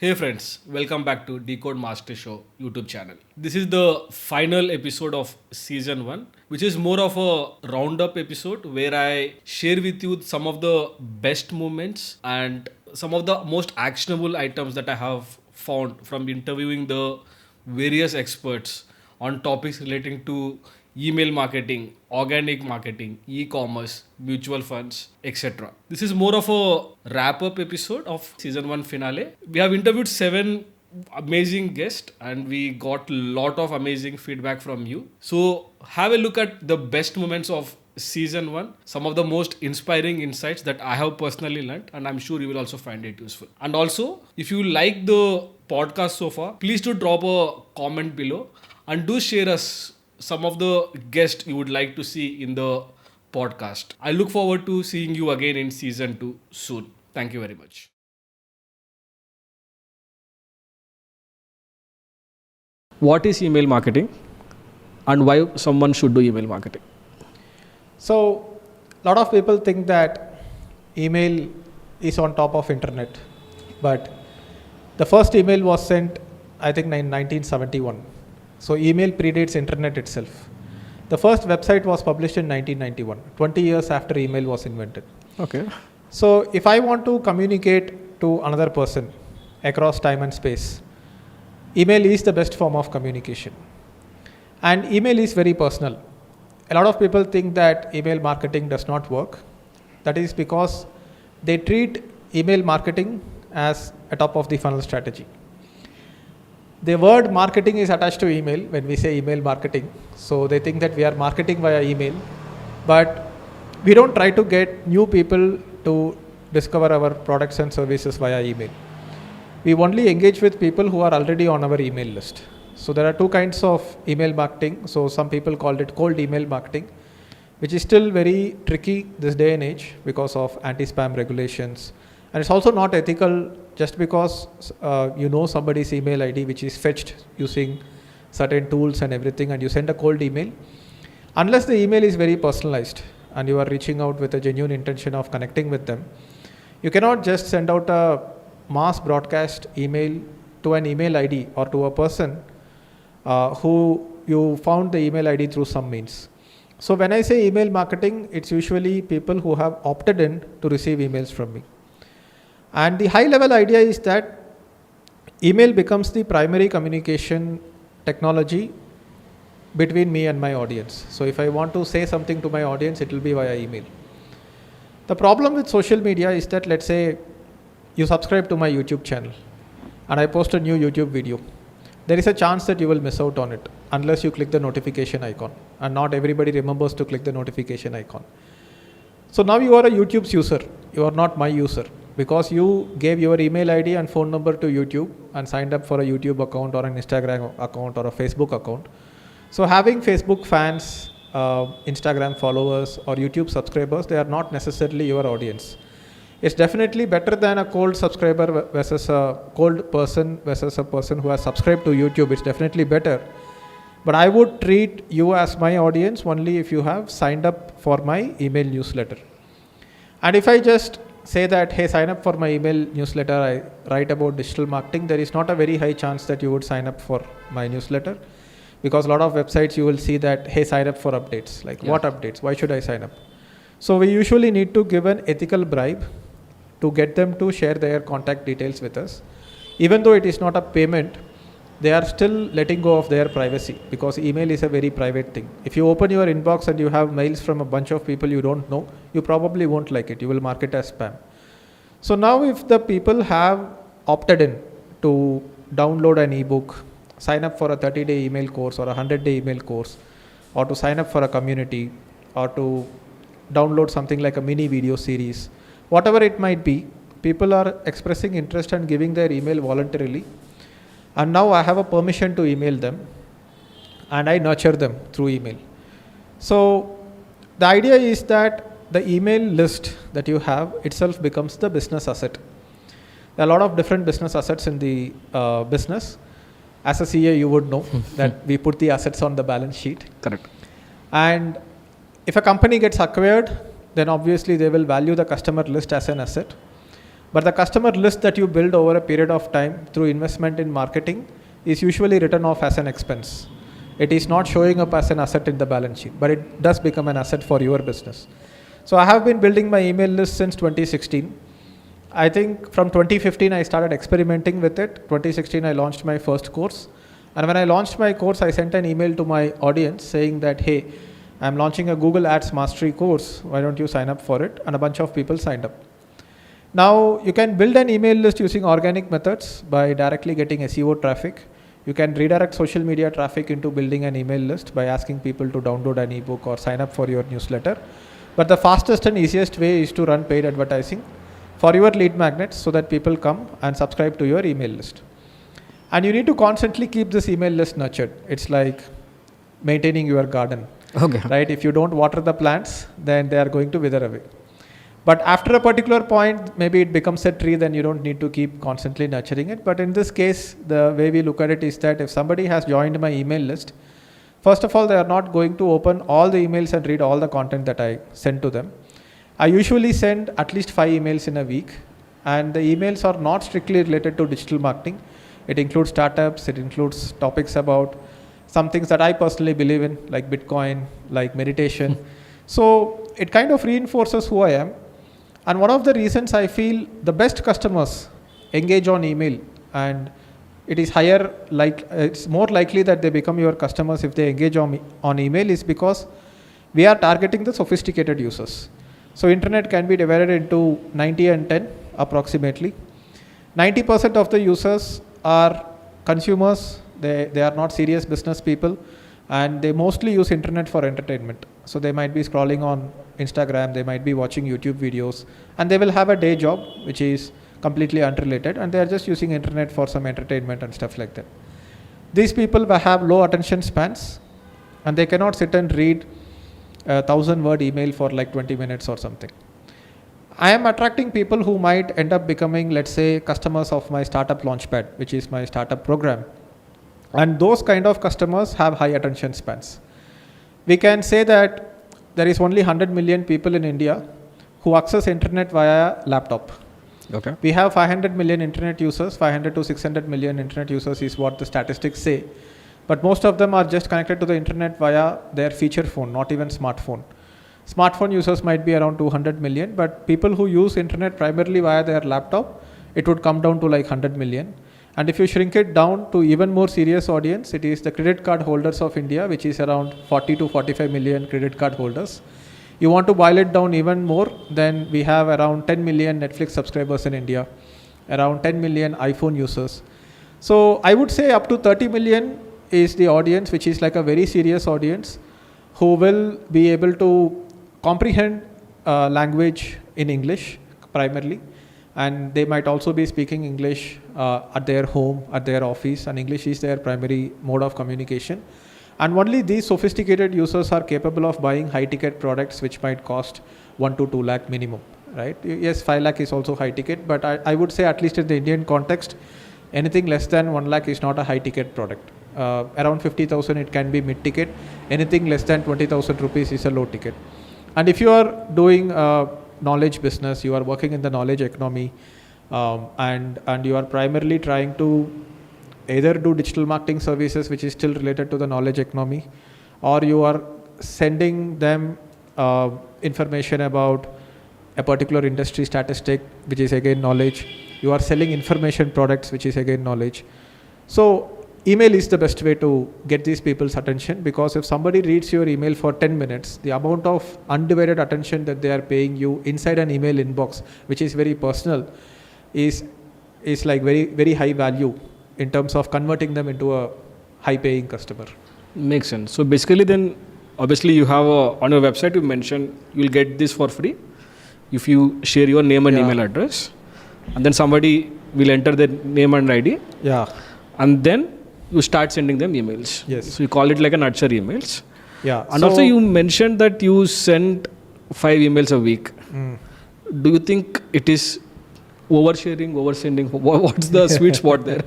Hey friends, welcome back to Decode Master Show YouTube channel. This is the final episode of season 1, which is more of a roundup episode where I share with you some of the best moments and some of the most actionable items that I have found from interviewing the various experts on topics relating to email marketing, organic marketing, e-commerce, mutual funds, etc. This is more of a wrap-up episode of season 1 finale. We have interviewed 7 amazing guests and we got a lot of amazing feedback from you. So have a look at the best moments of season 1, some of the most inspiring insights that I have personally learned, and I'm sure you will also find it useful. And also, if you like the podcast so far, please do drop a comment below and do share us some of the guests you would like to see in the podcast. I look forward to seeing you again in season 2 soon. Thank you very much. What is email marketing and why someone should do email marketing? So, a lot of people think that email is on top of internet, but the first email was sent, I think, in 1971. So, email predates internet itself. The first website was published in 1991, 20 years after email was invented. Okay. So, if I want to communicate to another person across time and space, email is the best form of communication. And email is very personal. A lot of people think that email marketing does not work. That is because they treat email marketing as a top of the funnel strategy. The word marketing is attached to email when we say email marketing. So they think that we are marketing via email, but we don't try to get new people to discover our products and services via email. We only engage with people who are already on our email list. So there are two kinds of email marketing. So some people called it cold email marketing, which is still very tricky this day and age because of anti-spam regulations. And it's also not ethical just because you know somebody's email ID, which is fetched using certain tools and everything, and you send a cold email. Unless the email is very personalized and you are reaching out with a genuine intention of connecting with them, you cannot just send out a mass broadcast email to an email ID or to a person who you found the email ID through some means. So when I say email marketing, it's usually people who have opted in to receive emails from me. And the high level idea is that email becomes the primary communication technology between me and my audience. So if I want to say something to my audience, it will be via email. The problem with social media is that, let's say you subscribe to my YouTube channel and I post a new YouTube video. There is a chance that you will miss out on it unless you click the notification icon, and not everybody remembers to click the notification icon. So now you are a YouTube's user, you are not my user, because you gave your email ID and phone number to YouTube and signed up for a YouTube account or an Instagram account or a Facebook account. So having Facebook fans, Instagram followers or YouTube subscribers, they are not necessarily your audience. It's definitely better than a cold subscriber versus a cold person versus a person who has subscribed to YouTube. It's definitely better. But I would treat you as my audience only if you have signed up for my email newsletter. And if I just say that, hey, sign up for my email newsletter, I write about digital marketing, there is not a very high chance that you would sign up for my newsletter, because a lot of websites you will see that, hey, sign up for updates. Like, what updates? Why should I sign up? So we usually need to give an ethical bribe to get them to share their contact details with us. Even though it is not a payment, they are still letting go of their privacy, because email is a very private thing. If you open your inbox and you have mails from a bunch of people you don't know, you probably won't like it. You will mark it as spam. So now if the people have opted in to download an ebook, sign up for a 30-day email course or a 100-day email course, or to sign up for a community, or to download something like a mini video series, whatever it might be, people are expressing interest and giving their email voluntarily. And now I have a permission to email them, and I nurture them through email. So the idea is that the email list that you have itself becomes the business asset. There are a lot of different business assets in the business. As a CA, you would know that we put the assets on the balance sheet. Correct. And if a company gets acquired, then obviously they will value the customer list as an asset. But the customer list that you build over a period of time through investment in marketing is usually written off as an expense. It is not showing up as an asset in the balance sheet, but it does become an asset for your business. So I have been building my email list since 2016. I think from 2015 I started experimenting with it. 2016 I launched my first course. And when I launched my course, I sent an email to my audience saying that, hey, I'm launching a Google Ads Mastery course. Why don't you sign up for it? And a bunch of people signed up. Now you can build an email list using organic methods by directly getting SEO traffic. You can redirect social media traffic into building an email list by asking people to download an ebook or sign up for your newsletter. But the fastest and easiest way is to run paid advertising for your lead magnets so that people come and subscribe to your email list. And you need to constantly keep this email list nurtured. It's like maintaining your garden, right? If you don't water the plants, then they are going to wither away. But after a particular point, maybe it becomes a tree, then you don't need to keep constantly nurturing it. But in this case, the way we look at it is that if somebody has joined my email list, first of all, they are not going to open all the emails and read all the content that I send to them. I usually send at least 5 emails in a week, and the emails are not strictly related to digital marketing. It includes startups, it includes topics about some things that I personally believe in, like Bitcoin, like meditation. So it kind of reinforces who I am. And one of the reasons I feel the best customers engage on email, and it is higher, it's more likely that they become your customers if they engage on email, is because we are targeting the sophisticated users. So internet can be divided into 90 and 10 approximately. 90% of the users are consumers. They are not serious business people, and they mostly use internet for entertainment. So they might be scrolling on Instagram, they might be watching YouTube videos, and they will have a day job which is completely unrelated, and they are just using internet for some entertainment and stuff like that. These people will have low attention spans, and they cannot sit and read a 1,000-word email for like 20 minutes or something. I am attracting people who might end up becoming, let's say, customers of my startup launchpad, which is my startup program. And those kind of customers have high attention spans. We can say that there is only 100 million people in India who access internet via laptop. Okay. We have 500 million internet users. 500 to 600 million internet users is what the statistics say. But most of them are just connected to the internet via their feature phone, not even smartphone. Smartphone users might be around 200 million, but people who use internet primarily via their laptop, it would come down to like 100 million. And if you shrink it down to even more serious audience, it is the credit card holders of India, which is around 40 to 45 million credit card holders. You want to boil it down even more, then we have around 10 million Netflix subscribers in India, around 10 million iPhone users. So I would say up to 30 million is the audience, which is like a very serious audience, who will be able to comprehend language in English primarily, and they might also be speaking English at their home, at their office, and English is their primary mode of communication. And only these sophisticated users are capable of buying high ticket products which might cost 1 to 2 lakh minimum, right? Yes, 5 lakh is also high ticket, but I would say at least in the Indian context, anything less than 1 lakh is not a high ticket product. Around 50,000 it can be mid ticket. Anything less than 20,000 rupees is a low ticket. And if you are doing knowledge business, you are working in the knowledge economy, and you are primarily trying to either do digital marketing services, which is still related to the knowledge economy, or you are sending them information about a particular industry statistic, which is again knowledge. You are selling information products, which is again knowledge. So email is the best way to get these people's attention, because if somebody reads your email for 10 minutes, the amount of undivided attention that they are paying you inside an email inbox, which is very personal, is like very, very high value in terms of converting them into a high paying customer. Makes sense. So basically then, obviously you have on your website, you mentioned you'll get this for free if you share your name and email address, and then somebody will enter their name and ID. Yeah. And then you start sending them emails. Yes. So you call it like a nurture emails. Yeah. And also you mentioned that you send 5 emails a week. Do you think it is oversharing, oversending? What's the sweet spot there?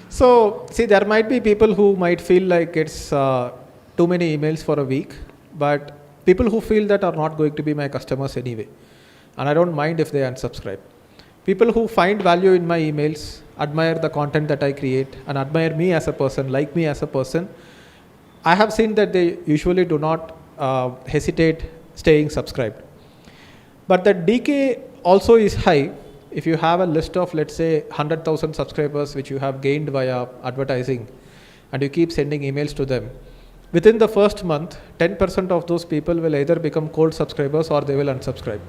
So, see, there might be people who might feel like it's too many emails for a week, but people who feel that are not going to be my customers anyway. And I don't mind if they unsubscribe. People who find value in my emails, admire the content that I create, and admire me as a person, like me as a person, I have seen that they usually do not hesitate staying subscribed. But the decay also is high if you have a list of, let's say, 100,000 subscribers which you have gained via advertising, and you keep sending emails to them. Within the first month, 10% of those people will either become cold subscribers or they will unsubscribe.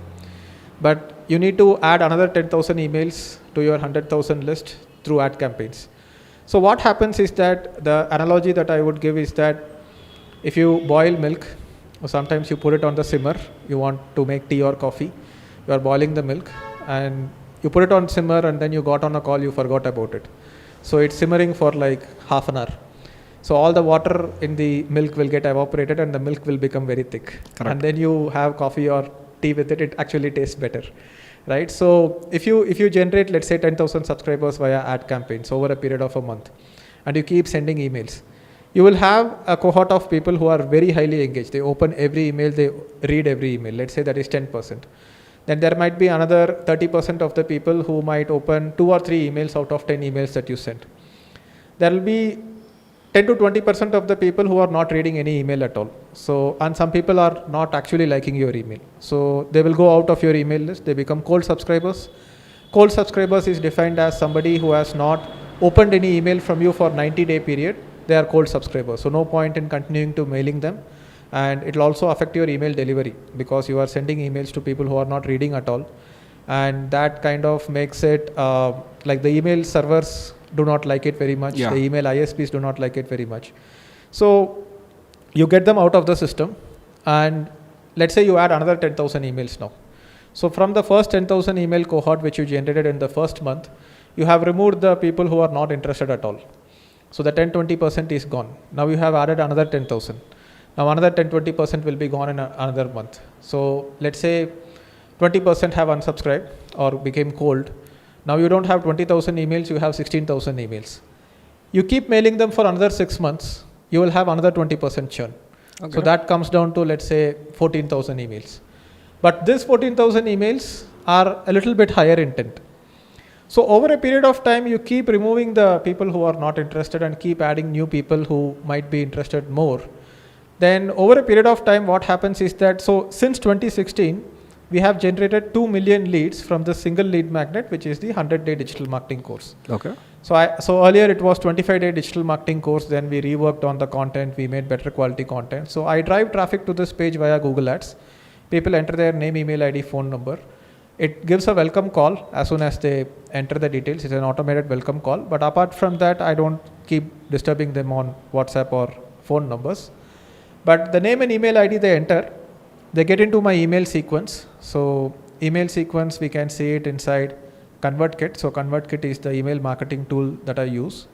But you need to add another 10,000 emails to your 100,000 list through ad campaigns. So what happens is that the analogy that I would give is that if you boil milk, or sometimes you put it on the simmer, you want to make tea or coffee, you are boiling the milk and you put it on simmer, and then you got on a call, you forgot about it. So it's simmering for like half an hour. So all the water in the milk will get evaporated and the milk will become very thick. Correct. And then you have coffee or tea with it, it actually tastes better, right? So if you generate, let's say, 10,000 subscribers via ad campaigns over a period of a month, and you keep sending emails, you will have a cohort of people who are very highly engaged. They open every email, they read every email. Let's say that is 10%. Then there might be another 30% of the people who might open 2 or 3 emails out of 10 emails that you sent. There will be 10 to 20% of the people who are not reading any email at all. So, and some people are not actually liking your email. So they will go out of your email list. They become cold subscribers. Cold subscribers is defined as somebody who has not opened any email from you for 90-day period. They are cold subscribers. So no point in continuing to mailing them. And it will also affect your email delivery because you are sending emails to people who are not reading at all. And that kind of makes it like the email servers do not like it very much. Yeah. The email ISPs do not like it very much. So you get them out of the system, and let's say you add another 10,000 emails now. So from the first 10,000 email cohort which you generated in the first month, you have removed the people who are not interested at all. So the 10-20% is gone. Now you have added another 10,000. Now another 10-20% will be gone in another month. So let's say 20% have unsubscribed or became cold. Now you don't have 20,000 emails, you have 16,000 emails. You keep mailing them for another 6 months, you will have another 20% churn. Okay. So that comes down to, let's say, 14,000 emails. But these 14,000 emails are a little bit higher intent. So over a period of time, you keep removing the people who are not interested and keep adding new people who might be interested more. Then over a period of time, what happens is that, so since 2016, we have generated 2 million leads from the single lead magnet, which is the 100-day digital marketing course. Okay. So earlier it was 25-day digital marketing course. Then we reworked on the content. We made better quality content. So I drive traffic to this page via Google Ads. People enter their name, email ID, phone number. It gives a welcome call as soon as they enter the details. It's an automated welcome call. But apart from that, I don't keep disturbing them on WhatsApp or phone numbers. But the name and email ID they enter, they get into my email sequence. So email sequence, we can see it inside ConvertKit. So ConvertKit is the email marketing tool that I use.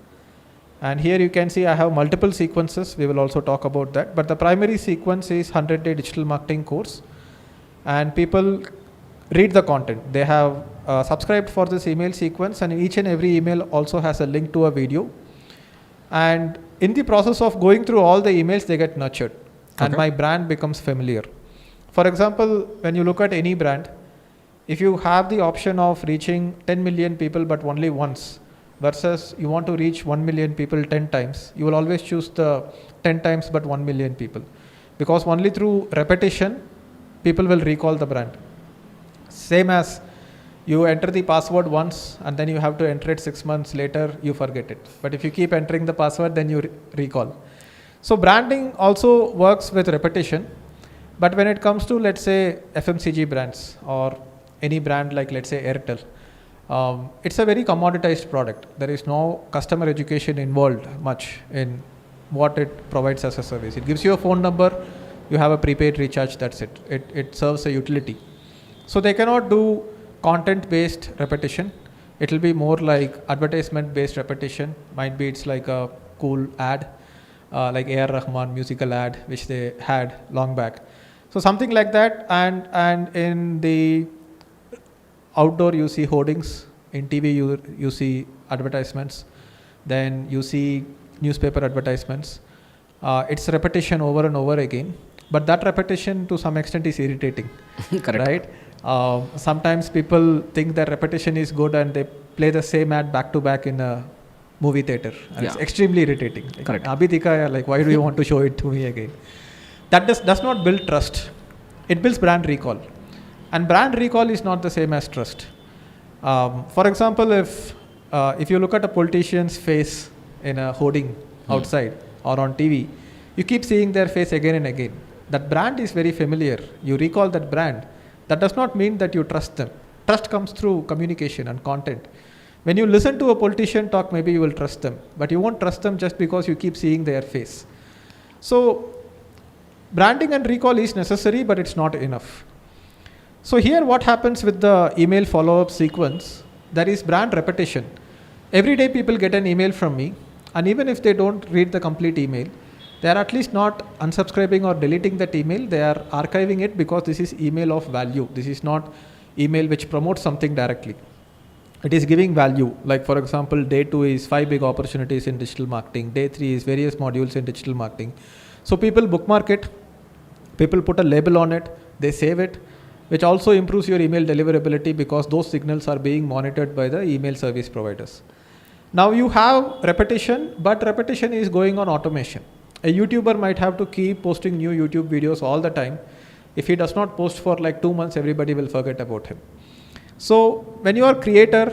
And here you can see I have multiple sequences. We will also talk about that. But the primary sequence is 100-day digital marketing course. And people read the content. They have subscribed for this email sequence, and each and every email also has a link to a video. And in the process of going through all the emails, they get nurtured. Okay. And my brand becomes familiar. For example, when you look at any brand, if you have the option of reaching 10 million people but only once, versus you want to reach 1 million people 10 times, you will always choose the 10 times but 1 million people. Because only through repetition, people will recall the brand. Same as you enter the password once and then you have to enter it 6 months later, you forget it. But if you keep entering the password, then you recall. So branding also works with repetition. But when it comes to, let's say, FMCG brands or any brand like, let's say, Airtel, it's a very commoditized product. There is no customer education involved much in what it provides as a service. It gives you a phone number, you have a prepaid recharge, that's it. It serves a utility. So they cannot do content-based repetition. It will be more like advertisement-based repetition. Might be it's like a cool ad, like A.R. Rahman musical ad, which they had long back. So something like that, and in the outdoor you see hoardings, in TV you see advertisements, then you see newspaper advertisements. It's repetition over and over again, but that repetition to some extent is irritating. Correct. Right? Sometimes people think that repetition is good and they play the same ad back to back in a movie theater. And it's extremely irritating. Like, Correct. Abhi dikha hai, like, why do you want to show it to me again? That does not build trust. It builds brand recall. And brand recall is not the same as trust. For example, if you look at a politician's face in a hoarding outside or on TV, you keep seeing their face again and again. That brand is very familiar. You recall that brand. That does not mean that you trust them. Trust comes through communication and content. When you listen to a politician talk, maybe you will trust them, but you won't trust them just because you keep seeing their face. So branding and recall is necessary, but it's not enough. So here what happens with the email follow-up sequence, there is brand repetition. Every day people get an email from me, and even if they don't read the complete email, they are at least not unsubscribing or deleting that email. They are archiving it because this is email of value. This is not email which promotes something directly. It is giving value. Like for example, day 2 is 5 big opportunities in digital marketing. Day 3 is various modules in digital marketing. So people bookmark it. People put a label on it. They save it, which also improves your email deliverability because those signals are being monitored by the email service providers. Now you have repetition, but repetition is going on automation. A YouTuber might have to keep posting new YouTube videos all the time. If he does not post for like 2 months, everybody will forget about him. So when you are a creator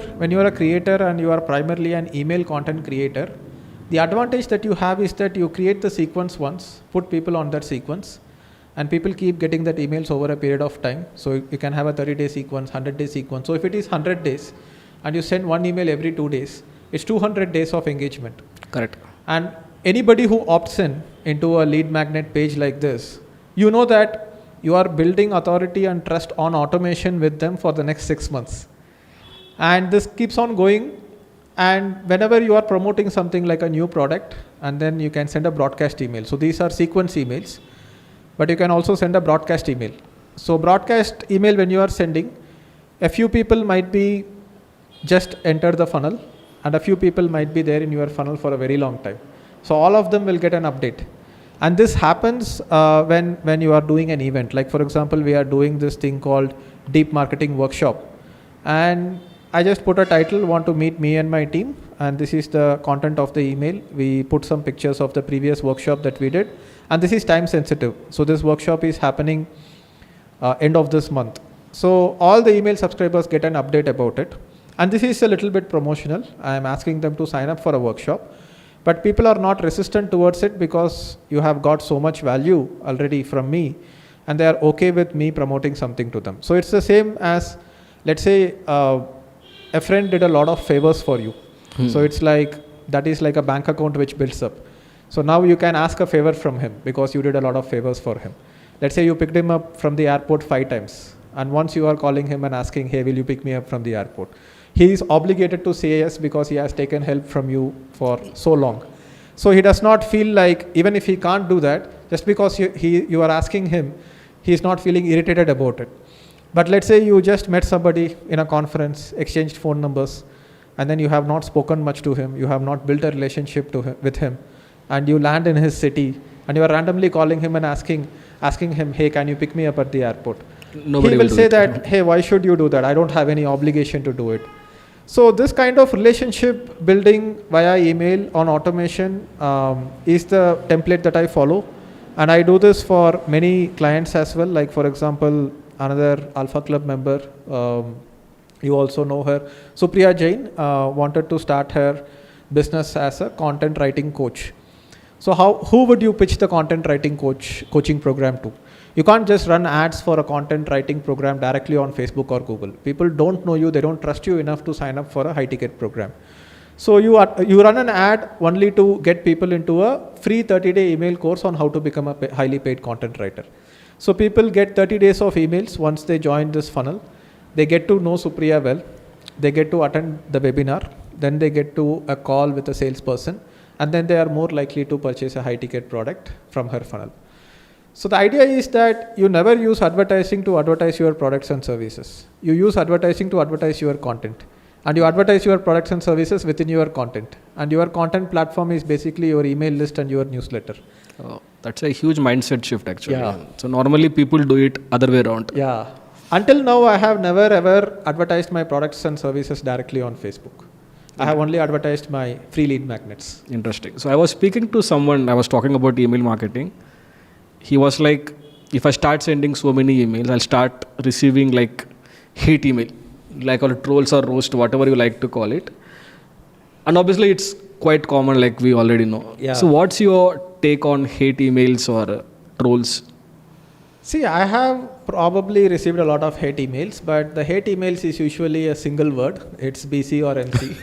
and you are primarily an email content creator, the advantage that you have is that you create the sequence once, put people on that sequence, and people keep getting that emails over a period of time. So you can have a 30-day sequence, 100-day sequence. So if it is 100 days and you send one email every 2 days, it's 200 days of engagement. Correct. And anybody who opts into a lead magnet page like this, you know that you are building authority and trust on automation with them for the next 6 months. And this keeps on going. And whenever you are promoting something like a new product, and then you can send a broadcast email. So these are sequence emails, but you can also send a broadcast email. So broadcast email, when you are sending, a few people might be just enter the funnel, and a few people might be there in your funnel for a very long time. So all of them will get an update. And this happens when you are doing an event. Like for example, we are doing this thing called Deep Marketing Workshop. And I just put a title, want to meet me and my team. And this is the content of the email. We put some pictures of the previous workshop that we did. And this is time sensitive. So this workshop is happening end of this month. So all the email subscribers get an update about it. And this is a little bit promotional. I am asking them to sign up for a workshop. But people are not resistant towards it because you have got so much value already from me, and they are okay with me promoting something to them. So it's the same as, let's say, a friend did a lot of favors for you. So it's like, that is like a bank account which builds up. So now you can ask a favor from him because you did a lot of favors for him. Let's say you picked him up from the airport 5 times. And once you are calling him and asking, hey, will you pick me up from the airport? He is obligated to say yes because he has taken help from you for so long. So he does not feel like, even if he can't do that, just because you are asking him, he is not feeling irritated about it. But let's say you just met somebody in a conference, exchanged phone numbers, and then you have not spoken much to him, you have not built a relationship with him, and you land in his city, and you are randomly calling him and asking him, hey, can you pick me up at the airport? Nobody he will say it. that, hey, why should you do that? I don't have any obligation to do it. So this kind of relationship building via email on automation is the template that I follow. And I do this for many clients as well. Like for example, another Alpha Club member, you also know her, Supriya Jain, wanted to start her business as a content writing coach. So who would you pitch the content writing coaching program to? You can't just run ads for a content writing program directly on Facebook or Google. People don't know you, they don't trust you enough to sign up for a high ticket program. So you run an ad only to get people into a free 30-day email course on how to become a highly paid content writer. So people get 30 days of emails once they join this funnel. They get to know Supriya well. They get to attend the webinar. Then they get to a call with a salesperson. And then they are more likely to purchase a high ticket product from her funnel. So the idea is that you never use advertising to advertise your products and services. You use advertising to advertise your content. And you advertise your products and services within your content. And your content platform is basically your email list and your newsletter. Oh, that's a huge mindset shift actually. Yeah. So normally people do it other way around. Yeah. Until now, I have never ever advertised my products and services directly on Facebook. I have only advertised my free lead magnets. Interesting. So I was speaking to someone, I was talking about email marketing. He was like, if I start sending so many emails, I'll start receiving like hate email, like all trolls or roast, whatever you like to call it. And obviously it's quite common, like we already know. Yeah. So what's your take on hate emails or trolls? See, I have probably received a lot of hate emails, but the hate emails is usually a single word. It's BC or MC.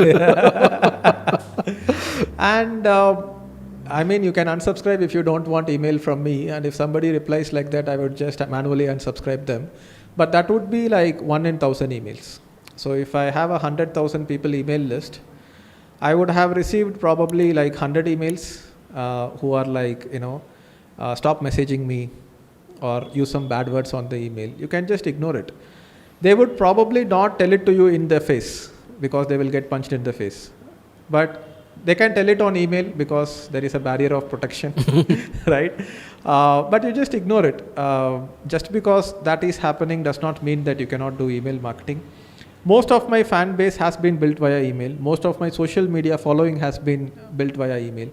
And I mean, you can unsubscribe if you don't want email from me. And if somebody replies like that, I would just manually unsubscribe them. But that would be like 1 in 1,000 emails. So if I have 100,000 people email list, I would have received probably like 100 emails who are like, stop messaging me, or use some bad words on the email. You can just ignore it. They would probably not tell it to you in the face because they will get punched in the face. But they can tell it on email because there is a barrier of protection, right? But you just ignore it. Just because that is happening does not mean that you cannot do email marketing. Most of my fan base has been built via email. Most of my social media following has been built via email.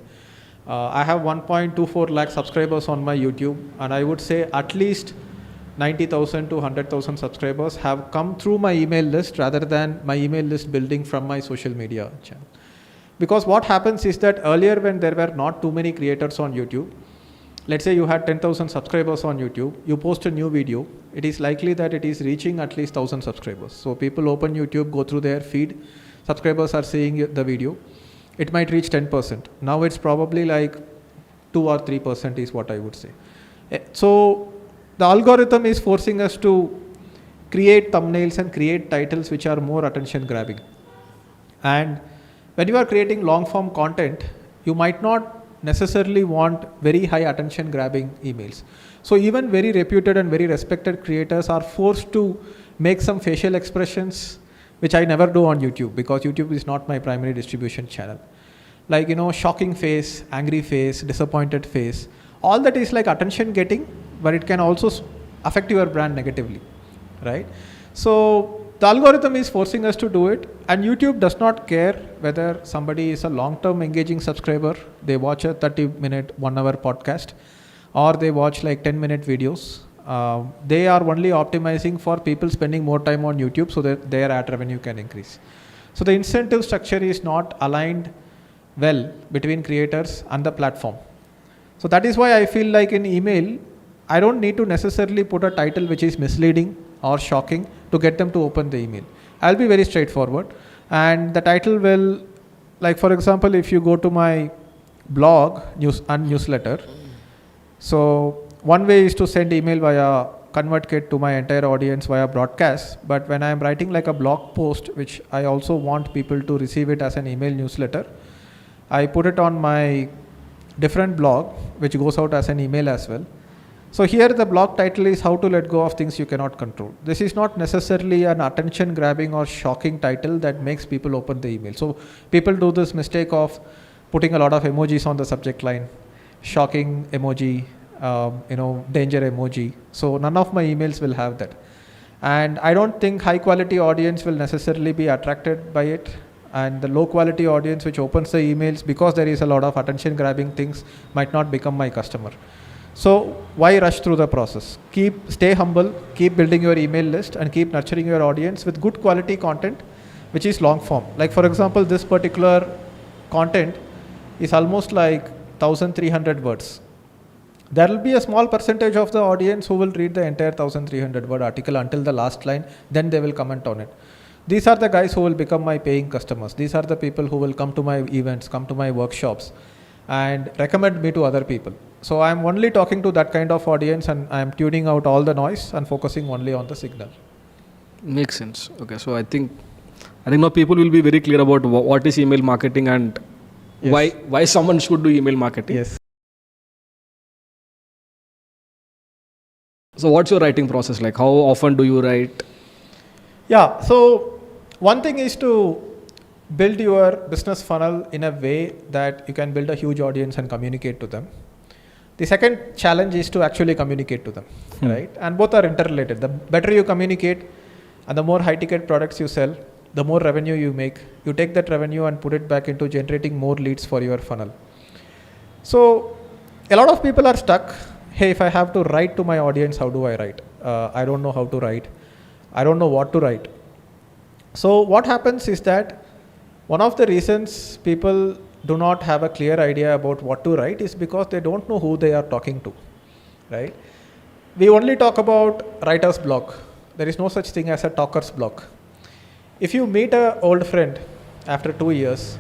I have 1.24 lakh subscribers on my YouTube, and I would say at least 90,000 to 100,000 subscribers have come through my email list rather than my email list building from my social media channel. Because what happens is that earlier, when there were not too many creators on YouTube, let's say you had 10,000 subscribers on YouTube, you post a new video, it is likely that it is reaching at least 1,000 subscribers. So people open YouTube, go through their feed, subscribers are seeing the video. It might reach 10%. Now it's probably like 2 or 3% is what I would say. So the algorithm is forcing us to create thumbnails and create titles which are more attention grabbing. And when you are creating long form content, you might not necessarily want very high attention grabbing emails. So even very reputed and very respected creators are forced to make some facial expressions, which I never do on YouTube because YouTube is not my primary distribution channel. Like, shocking face, angry face, disappointed face, all that is like attention getting, but it can also affect your brand negatively, right? So the algorithm is forcing us to do it, and YouTube does not care whether somebody is a long-term engaging subscriber, they watch a 30-minute, 1-hour podcast, or they watch like 10-minute videos. They are only optimizing for people spending more time on YouTube so that their ad revenue can increase. So the incentive structure is not aligned well between creators and the platform. So that is why I feel like in email, I don't need to necessarily put a title which is misleading or shocking to get them to open the email. I'll be very straightforward. And the title will, like for example, if you go to my blog and newsletter, so one way is to send email via ConvertKit to my entire audience via broadcast. But when I am writing like a blog post, which I also want people to receive it as an email newsletter, I put it on my different blog, which goes out as an email as well. So here the blog title is how to let go of things you cannot control. This is not necessarily an attention grabbing or shocking title that makes people open the email. So people do this mistake of putting a lot of emojis on the subject line, shocking emoji, danger emoji. So none of my emails will have that. And I don't think high quality audience will necessarily be attracted by it. And the low quality audience which opens the emails because there is a lot of attention grabbing things might not become my customer. So why rush through the process? Stay humble, keep building your email list and keep nurturing your audience with good quality content, which is long form. Like for example, this particular content is almost like 1,300 words. There will be a small percentage of the audience who will read the entire 1,300 word article until the last line, then they will comment on it. These are the guys who will become my paying customers. These are the people who will come to my events, come to my workshops and recommend me to other people. So I'm only talking to that kind of audience and I'm tuning out all the noise and focusing only on the signal. Makes sense. Okay, so I think now people will be very clear about what is email marketing and yes. why someone should do email marketing. Yes. So what's your writing process like? How often do you write? Yeah, so one thing is to build your business funnel in a way that you can build a huge audience and communicate to them. The second challenge is to actually communicate to them, right? And both are interrelated. The better you communicate and the more high ticket products you sell, the more revenue you make. You take that revenue and put it back into generating more leads for your funnel. So a lot of people are stuck. Hey, if I have to write to my audience, how do I write? I don't know how to write. I don't know what to write. So what happens is that one of the reasons people do not have a clear idea about what to write is because they don't know who they are talking to, right? We only talk about writer's block. There is no such thing as a talker's block. If you meet an old friend after 2 years,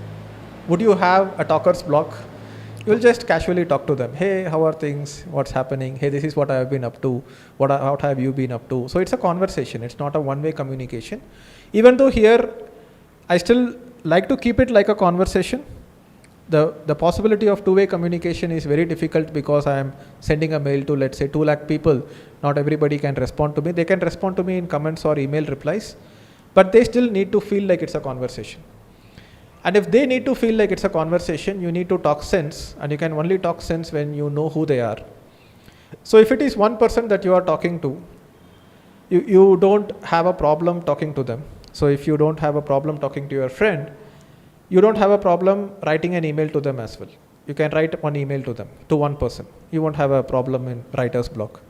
would you have a talker's block? You will just casually talk to them. Hey, how are things? What's happening? Hey, this is what I have been up to. What have you been up to? So it's a conversation. It's not a one-way communication. Even though here, I still like to keep it like a conversation. The possibility of two-way communication is very difficult because I am sending a mail to, let's say, 2 lakh people. Not everybody can respond to me. They can respond to me in comments or email replies, but they still need to feel like it's a conversation. And if they need to feel like it's a conversation, you need to talk sense, and you can only talk sense when you know who they are. So if it is one person that you are talking to, you don't have a problem talking to them. So if you don't have a problem talking to your friend, you don't have a problem writing an email to them as well. You can write one email to them, to one person. You won't have a problem in writer's block.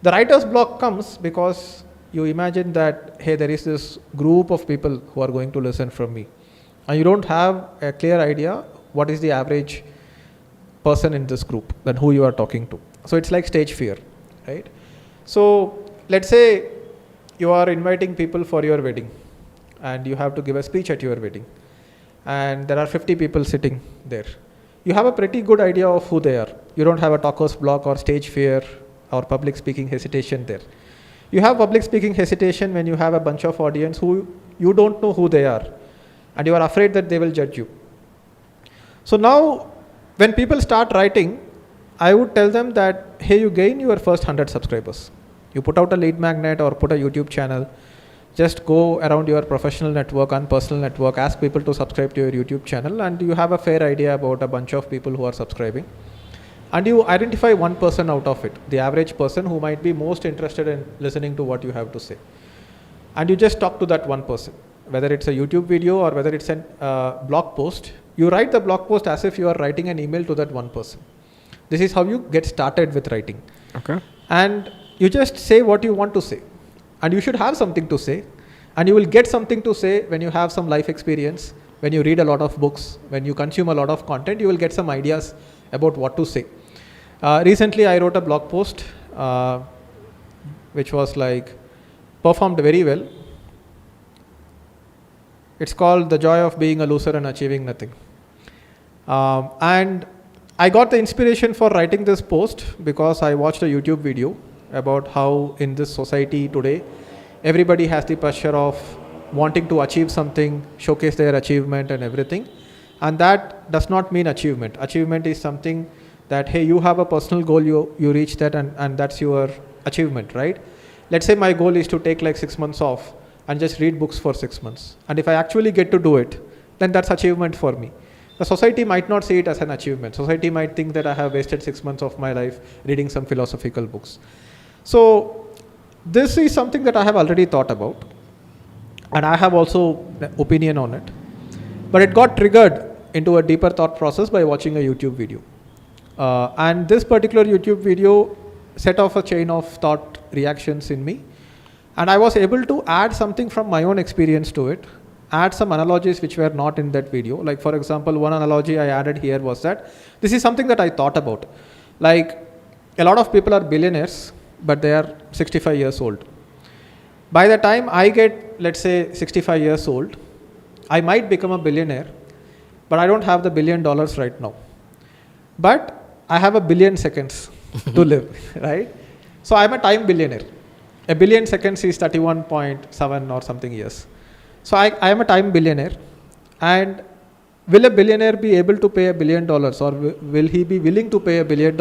The writer's block comes because you imagine that, hey, there is this group of people who are going to listen from me. And you don't have a clear idea what is the average person in this group, than who you are talking to. So it's like stage fear, right? So let's say you are inviting people for your wedding and you have to give a speech at your wedding. And there are 50 people sitting there. You have a pretty good idea of who they are. You don't have a talker's block or stage fear or public speaking hesitation there. You have public speaking hesitation when you have a bunch of audience who you don't know who they are, and you are afraid that they will judge you. So now, when people start writing, I would tell them that, hey, you gain your first 100 subscribers. You put out a lead magnet or put a YouTube channel. Just go around your professional network and personal network, ask people to subscribe to your YouTube channel, and you have a fair idea about a bunch of people who are subscribing. And you identify one person out of it, the average person who might be most interested in listening to what you have to say. And you just talk to that one person, whether it's a YouTube video or whether it's a blog post. You write the blog post as if you are writing an email to that one person. This is how you get started with writing. Okay. And you just say what you want to say. And you should have something to say, and you will get something to say when you have some life experience, when you read a lot of books, when you consume a lot of content, you will get some ideas about what to say. Recently, I wrote a blog post, which was like, performed very well. It's called The Joy of Being a Loser and Achieving Nothing. And I got the inspiration for writing this post because I watched a YouTube video about how in this society today, everybody has the pressure of wanting to achieve something, showcase their achievement and everything. And that does not mean achievement. Achievement is something that, hey, you have a personal goal, you reach that and that's your achievement, right? Let's say my goal is to take like 6 months off and just read books for 6 months. And if I actually get to do it, then that's achievement for me. The society might not see it as an achievement. Society might think that I have wasted 6 months of my life reading some philosophical books. So this is something that I have already thought about, and I have also an opinion on it, but it got triggered into a deeper thought process by watching a YouTube video. And this particular YouTube video set off a chain of thought reactions in me, and I was able to add something from my own experience to it, add some analogies which were not in that video. Like for example, one analogy I added here was that this is something that I thought about. Like a lot of people are billionaires, but they are 65 years old. By the time I get, let's say, 65 years old, I might become a billionaire, but I don't have the $1 billion right now. But I have 1 billion seconds to live, right? So I'm a time billionaire. 1 billion seconds is 31.7 or something years. So I am a time billionaire. And will a billionaire be able to pay $1 billion, or will he be willing to pay $1 billion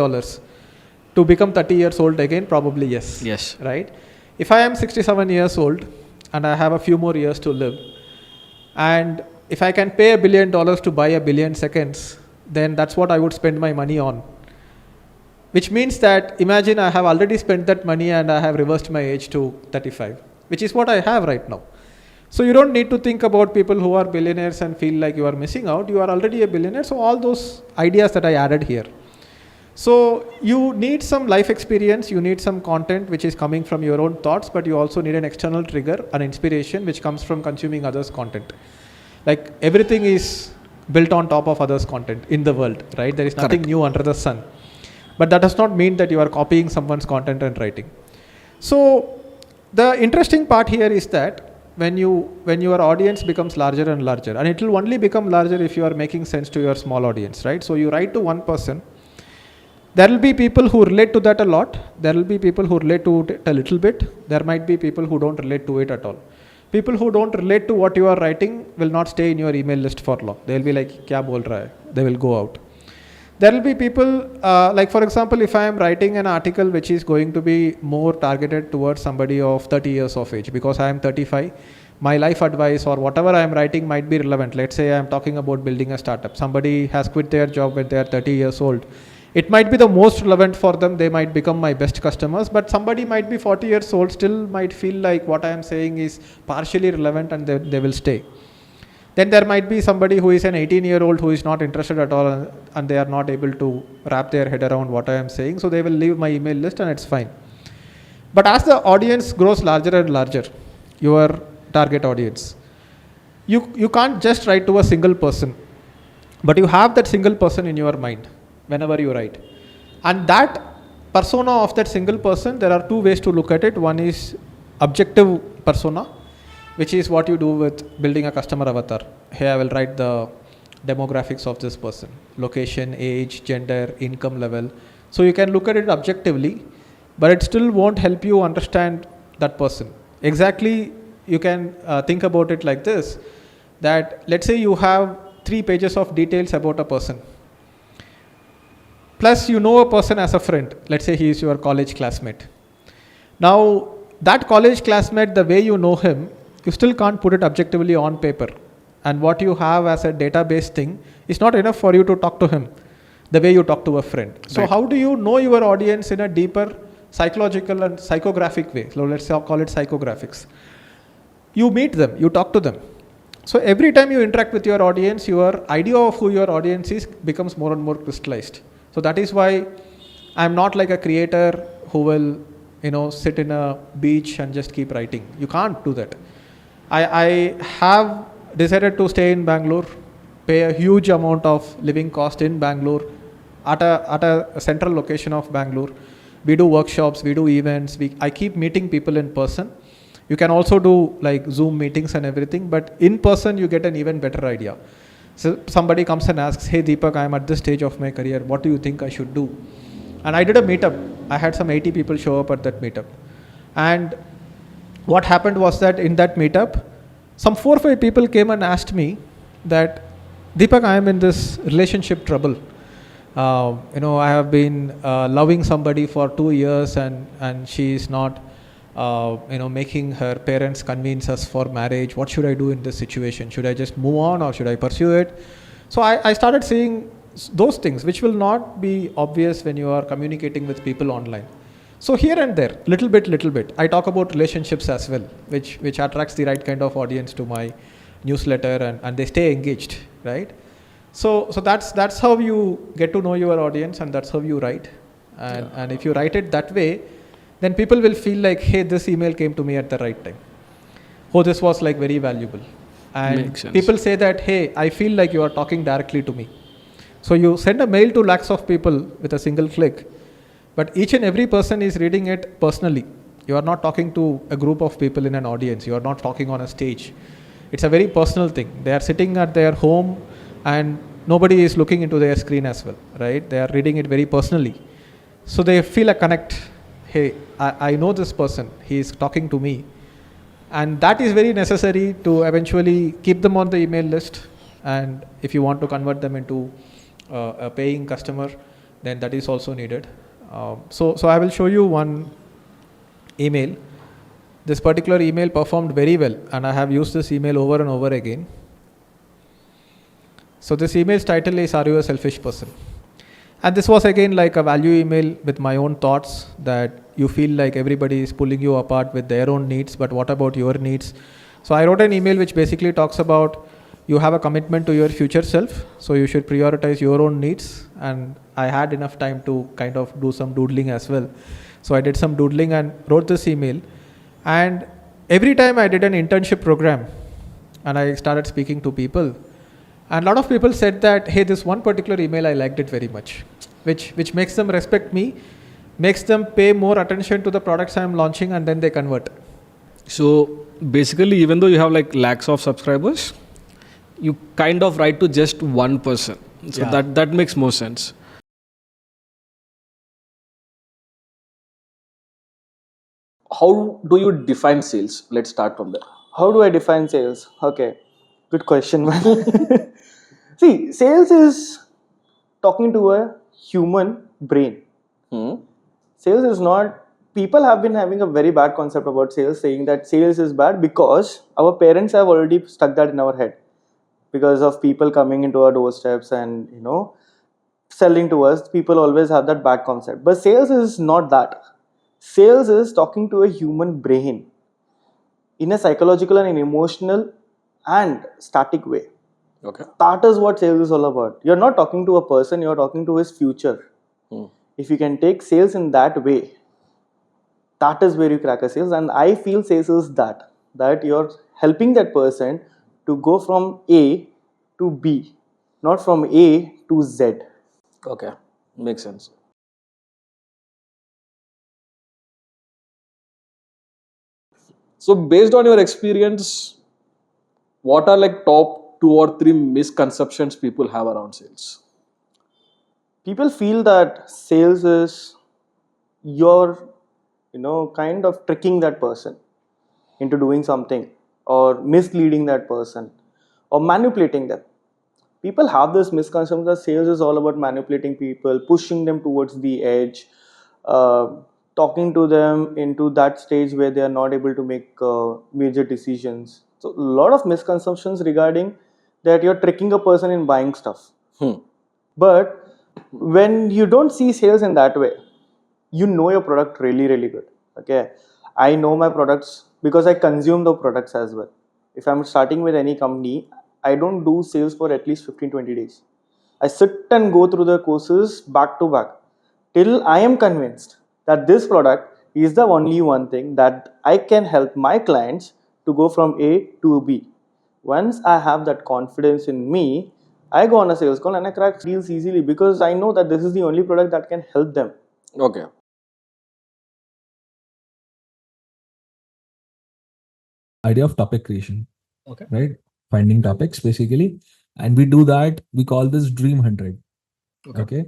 to become 30 years old again? Probably yes. Yes. Right? If I am 67 years old and I have a few more years to live, and if I can pay $1 billion to buy 1 billion seconds, then that's what I would spend my money on. which means that imagine I have already spent that money and I have reversed my age to 35, which is what I have right now. So you don't need to think about people who are billionaires and feel like you are missing out. You are already a billionaire. So all those ideas that I added here. So you need some life experience, you need some content which is coming from your own thoughts, but you also need an external trigger, an inspiration which comes from consuming others' content. Like everything is built on top of others' content in the world, right? There is nothing Correct. new under the sun. But that does not mean that you are copying someone's content and writing. So the interesting part here is that when your audience becomes larger and larger, and it will only become larger if you are making sense to your small audience, right? So you write to one person. There will be people who relate to that a lot. There will be people who relate to it a little bit. There might be people who don't relate to it at all. People who don't relate to what you are writing will not stay in your email list for long. They will be like, kya bol raha hai? They will go out. There will be people, like for example, if I am writing an article which is going to be more targeted towards somebody of 30 years of age, because I am 35, my life advice or whatever I am writing might be relevant. Let's say I am talking about building a startup. Somebody has quit their job when they are 30 years old. It might be the most relevant for them. They might become my best customers, but somebody might be 40 years old, still might feel like what I am saying is partially relevant and they will stay. Then there might be somebody who is an 18-year-old who is not interested at all and they are not able to wrap their head around what I am saying. So they will leave my email list and it's fine. But as the audience grows larger and larger, your target audience, you can't just write to a single person, but you have that single person in your mind whenever you write. And that persona of that single person, there are two ways to look at it. One is objective persona, which is what you do with building a customer avatar. Here I will write the demographics of this person, location, age, gender, income level. So you can look at it objectively, but it still won't help you understand that person. Exactly, you can think about it like this, that let's say you have 3 pages of details about a person. Plus you know a person as a friend. Let's say he is your college classmate. Now that college classmate, the way you know him, you still can't put it objectively on paper. And what you have as a database thing is not enough for you to talk to him the way you talk to a friend. So Right. how do you know your audience in a deeper psychological and psychographic way? So let's call it psychographics. You meet them, you talk to them. So every time you interact with your audience, your idea of who your audience is becomes more and more crystallized. So that is why I'm not like a creator who will, sit in a beach and just keep writing. You can't do that. I have decided to stay in Bangalore, pay a huge amount of living cost in Bangalore, at a central location of Bangalore. We do workshops, we do events, I keep meeting people in person. You can also do like Zoom meetings and everything, but in person you get an even better idea. So somebody comes and asks, hey Deepak, I am at this stage of my career, what do you think I should do? And I did a meetup. I had some 80 people show up at that meetup. And what happened was that in that meetup, some 4 or 5 people came and asked me that, Deepak, I am in this relationship trouble. I have been loving somebody for 2 years and she is not, making her parents convince us for marriage. What should I do in this situation? Should I just move on or should I pursue it? So I started seeing those things which will not be obvious when you are communicating with people online. So here and there, little bit, I talk about relationships as well, which attracts the right kind of audience to my newsletter and they stay engaged, right? So that's how you get to know your audience and that's how you write. And if you write it that way, then people will feel like, hey, this email came to me at the right time. Oh, this was like very valuable. And Makes sense. people say that, hey, I feel like you are talking directly to me. So you send a mail to lakhs of people with a single click, but each and every person is reading it personally. You are not talking to a group of people in an audience. You are not talking on a stage. It's a very personal thing. They are sitting at their home and nobody is looking into their screen as well, right? They are reading it very personally. So they feel a connect. Hey, I know this person. He is talking to me. And that is very necessary to eventually keep them on the email list. And if you want to convert them into a paying customer, then that is also needed. So I will show you one email. This particular email performed very well and I have used this email over and over again. So this email's title is, Are You a Selfish Person? And this was again like a value email with my own thoughts, that you feel like everybody is pulling you apart with their own needs, but what about your needs? So I wrote an email which basically talks about, you have a commitment to your future self, so you should prioritize your own needs. And I had enough time to kind of do some doodling as well. So I did some doodling and wrote this email. And every time I did an internship program and I started speaking to people, and a lot of people said that, hey, this one particular email, I liked it very much, which makes them respect me, makes them pay more attention to the products I'm launching, and then they convert. So basically, even though you have like lakhs of subscribers, you kind of write to just one person. So Yeah. that makes more sense. How do you define sales? Let's start from there. How do I define sales? Okay, good question. See, sales is talking to a human brain. Sales is not. People have been having a very bad concept about sales, saying that sales is bad because our parents have already stuck that in our head because of people coming into our doorsteps and selling to us. People always have that bad concept, but sales is not that. Sales is talking to a human brain in a psychological and an emotional and static way. Okay. That is what sales is all about. You're not talking to a person, you're talking to his future. If you can take sales in that way, that is where you crack a sales. And I feel sales is that you're helping that person to go from A to B, not from A to Z. Okay. Makes sense. So based on your experience, what are like top 2 or 3 misconceptions people have around sales? People feel that sales is you're kind of tricking that person into doing something, or misleading that person, or manipulating them. People have this misconception that sales is all about manipulating people, pushing them towards the edge, uh, talking to them into that stage where they are not able to make major decisions. So a lot of misconceptions regarding that you're tricking a person in buying stuff. But when you don't see sales in that way, you know your product really, really good. Okay. I know my products because I consume the products as well. If I'm starting with any company, I don't do sales for at least 15-20 days. I sit and go through the courses back to back till I am convinced that this product is the only one thing that I can help my clients to go from A to B. Once I have that confidence in me, I go on a sales call and I crack deals easily because I know that this is the only product that can help them. Okay. Idea of topic creation. Okay. Right? Finding topics basically. And we do that, we call this Dream 100. Okay.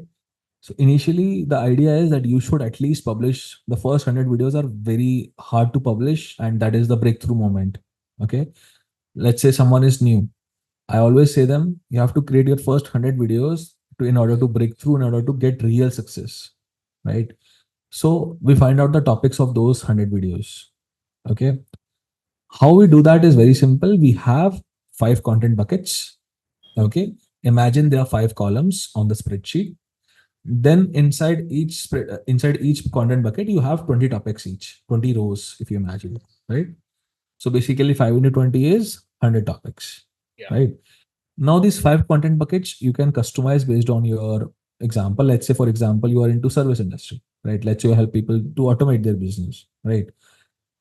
So initially, the idea is that you should at least publish the first 100 videos are very hard to publish, and that is the breakthrough moment. Okay. Let's say someone is new. I always say them, you have to create your first 100 videos in order to break through, in order to get real success. Right. So we find out the topics of those 100 videos. Okay. How we do that is very simple. We have 5 content buckets. Okay. Imagine there are 5 columns on the spreadsheet. Then inside each content bucket, you have 20 topics each, 20 rows, if you imagine, right? So basically 5 into 20 is 100 topics, right? Now these 5 content buckets, you can customize based on your example. Let's say, for example, you are into service industry, right? Let's say you help people to automate their business, right?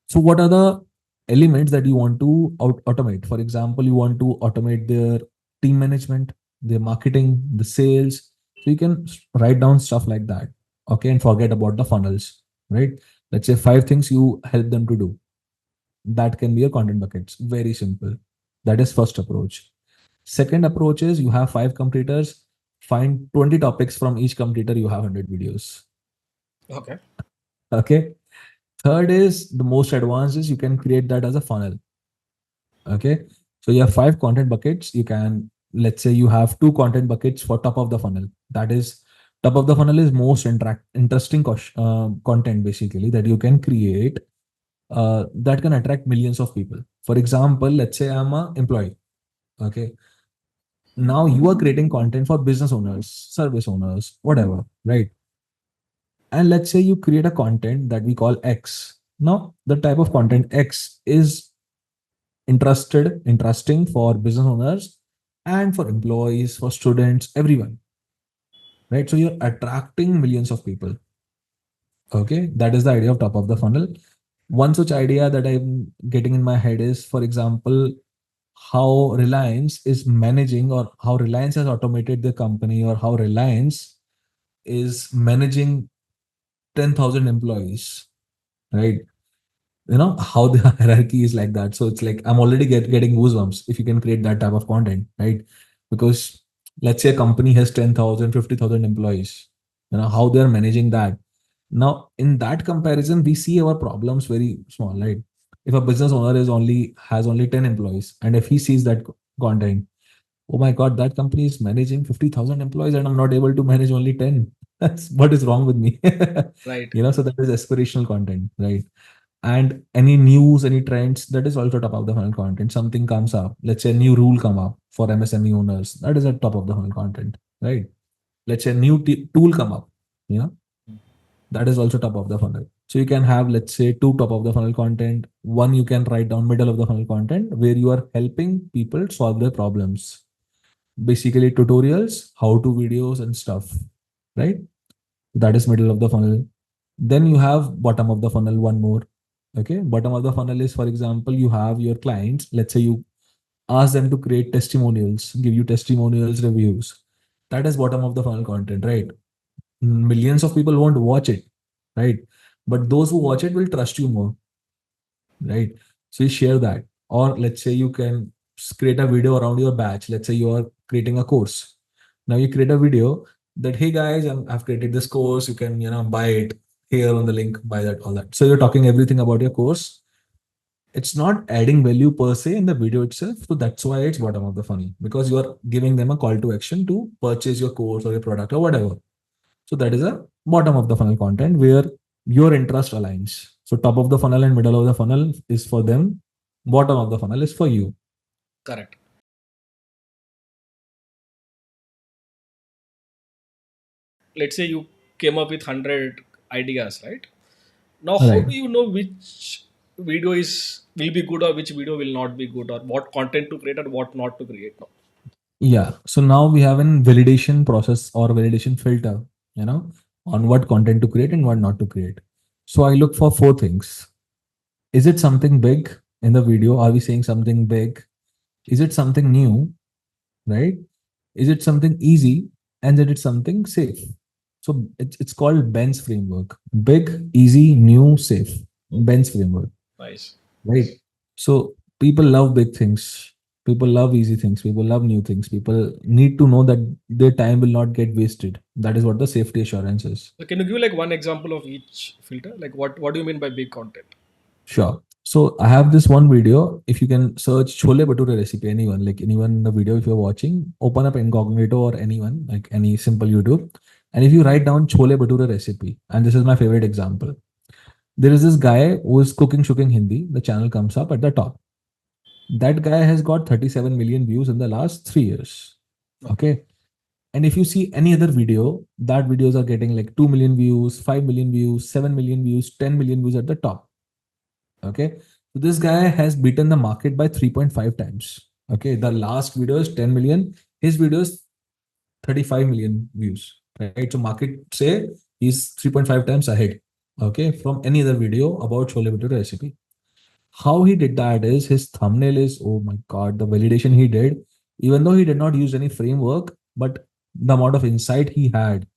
So what are the elements that you want to automate? For example, you want to automate their team management, their marketing, the sales. So you can write down stuff like that. Okay. And forget about the funnels, right? Let's say 5 things you help them to do. That can be your content buckets. Very simple. That is first approach. Second approach is you have 5 competitors. Find 20 topics from each competitor. You have 100 videos. Okay. Okay. Third is the most advanced is you can create that as a funnel. Okay. So you have 5 content buckets. You can, let's say you have 2 content buckets for top of the funnel. That is, top of the funnel is most interesting content basically that you can create that can attract millions of people. For example, let's say I'm an employee. Okay. Now you are creating content for business owners, service owners, whatever, right? And let's say you create a content that we call X. Now, the type of content X is interesting for business owners and for employees, for students, everyone, right? So you're attracting millions of people. Okay, that is the idea of top of the funnel. One such idea that I'm getting in my head is, for example, how Reliance is managing, or how Reliance has automated the company, or how Reliance is managing 10,000 employees, right? You know how the hierarchy is like that. So it's like I'm already getting goosebumps if you can create that type of content, right? Because let's say a company has 10,000, 50,000 employees, you know how they're managing that. Now in that comparison we see our problems very small, right? If a business owner is only has only 10 employees, and if he sees that content, oh my god, that company is managing 50,000 employees and I'm not able to manage only 10. That's what is wrong with me. Right. So that is aspirational content, right? And any news, any trends, that is also top of the funnel content. Something comes up, let's say a new rule come up for MSME owners, that is a top of the funnel content, right? Let's say a new tool come up, you know that is also top of the funnel. So you can have, let's say, two top of the funnel content. One, you can write down middle of the funnel content where you are helping people solve their problems, basically tutorials, how to videos and stuff, right? That is middle of the funnel. Then you have bottom of the funnel, one more. Okay, bottom of the funnel is, for example, you have your clients. Let's say you ask them to create testimonials, give you testimonials, reviews. That is bottom of the funnel content, right? Millions of people won't watch it, right? But those who watch it will trust you more, right? So you share that. Or let's say you can create a video around your batch. Let's say you are creating a course. Now you create a video that, hey guys, I've created this course. You can, buy it here on the link, buy that, all that. So you're talking everything about your course. It's not adding value per se in the video itself. So that's why it's bottom of the funnel, because you are giving them a call to action to purchase your course or your product or whatever. So that is a bottom of the funnel content where your interest aligns. So top of the funnel and middle of the funnel is for them. Bottom of the funnel is for you. Correct. Let's say you came up with 100 ideas, right? Now, how Right. do you know which video is will be good or which video will not be good, or what content to create or what not to create now? Yeah. So now we have an validation process or validation filter, on what content to create and what not to create. So I look for four things. Is it something big in the video? Are we saying something big? Is it something new? Right? Is it something easy? And is it something safe? So it's called Ben's framework. Big, easy, new, safe. Ben's framework. Nice. Right. So people love big things. People love easy things. People love new things. People need to know that their time will not get wasted. That is what the safety assurance is. So can you give like one example of each filter? Like what do you mean by big content? Sure. So I have this one video. If you can search chole bhature recipe, anyone in the video, if you're watching, open up incognito or anyone, like any simple YouTube. And if you write down chole bhature recipe, and this is my favorite example, there is this guy who is cooking Shooking Hindi. The channel comes up at the top. That guy has got 37 million views in the last 3 years. Okay. And if you see any other video, that videos are getting like 2 million views, 5 million views, 7 million views, 10 million views at the top. Okay. So this guy has beaten the market by 3.5 times. Okay. The last video is 10 million. His video is 35 million views. Right. So market say he's 3.5 times ahead. Okay. From any other video about Chole Bhature recipe. How he did that is his thumbnail is, oh my god, the validation he did, even though he did not use any framework, but the amount of insight he had,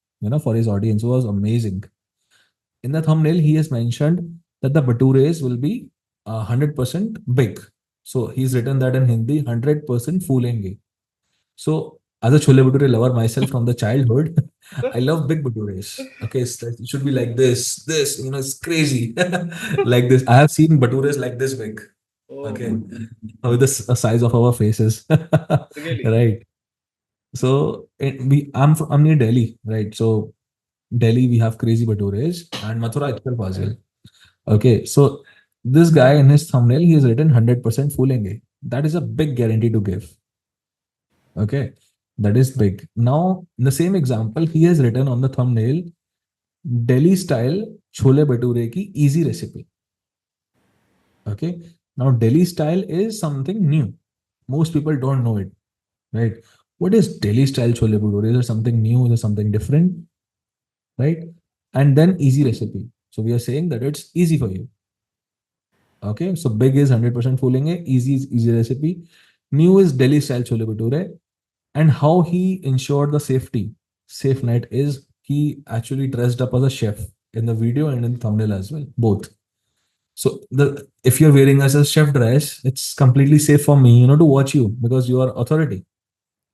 for his audience was amazing. In the thumbnail, he has mentioned that the bhatures will be 100% big. So he's written that in Hindi, 100% फूलेंगे. So as a chole bhature lover myself from the childhood, I love big bhatures. Okay, it should be like this, it's crazy. Like this. I have seen bhatures like this big. Oh, Okay, with the size of our faces. really? Right. So I'm near Delhi, right? So Delhi we have crazy bhatures and Mathura itself as well. Okay, so this guy in his thumbnail he has written 100% fooling. That is a big guarantee to give. Okay. That is big. Now, in the same example, he has written on the thumbnail Delhi style chole bhature ki easy recipe. Okay. Now, Delhi style is something new. Most people don't know it, right? What is Delhi style chole bhature? Is there something new? Is there something different, right? And then easy recipe. So we are saying that it's easy for you. Okay. So big is 100% fooling. Easy is easy recipe. New is Delhi style chole bhature. And how he ensured the safe night is he actually dressed up as a chef in the video and in the thumbnail as well, both. So the if you're wearing as a chef dress, it's completely safe for me, to watch you because you are authority.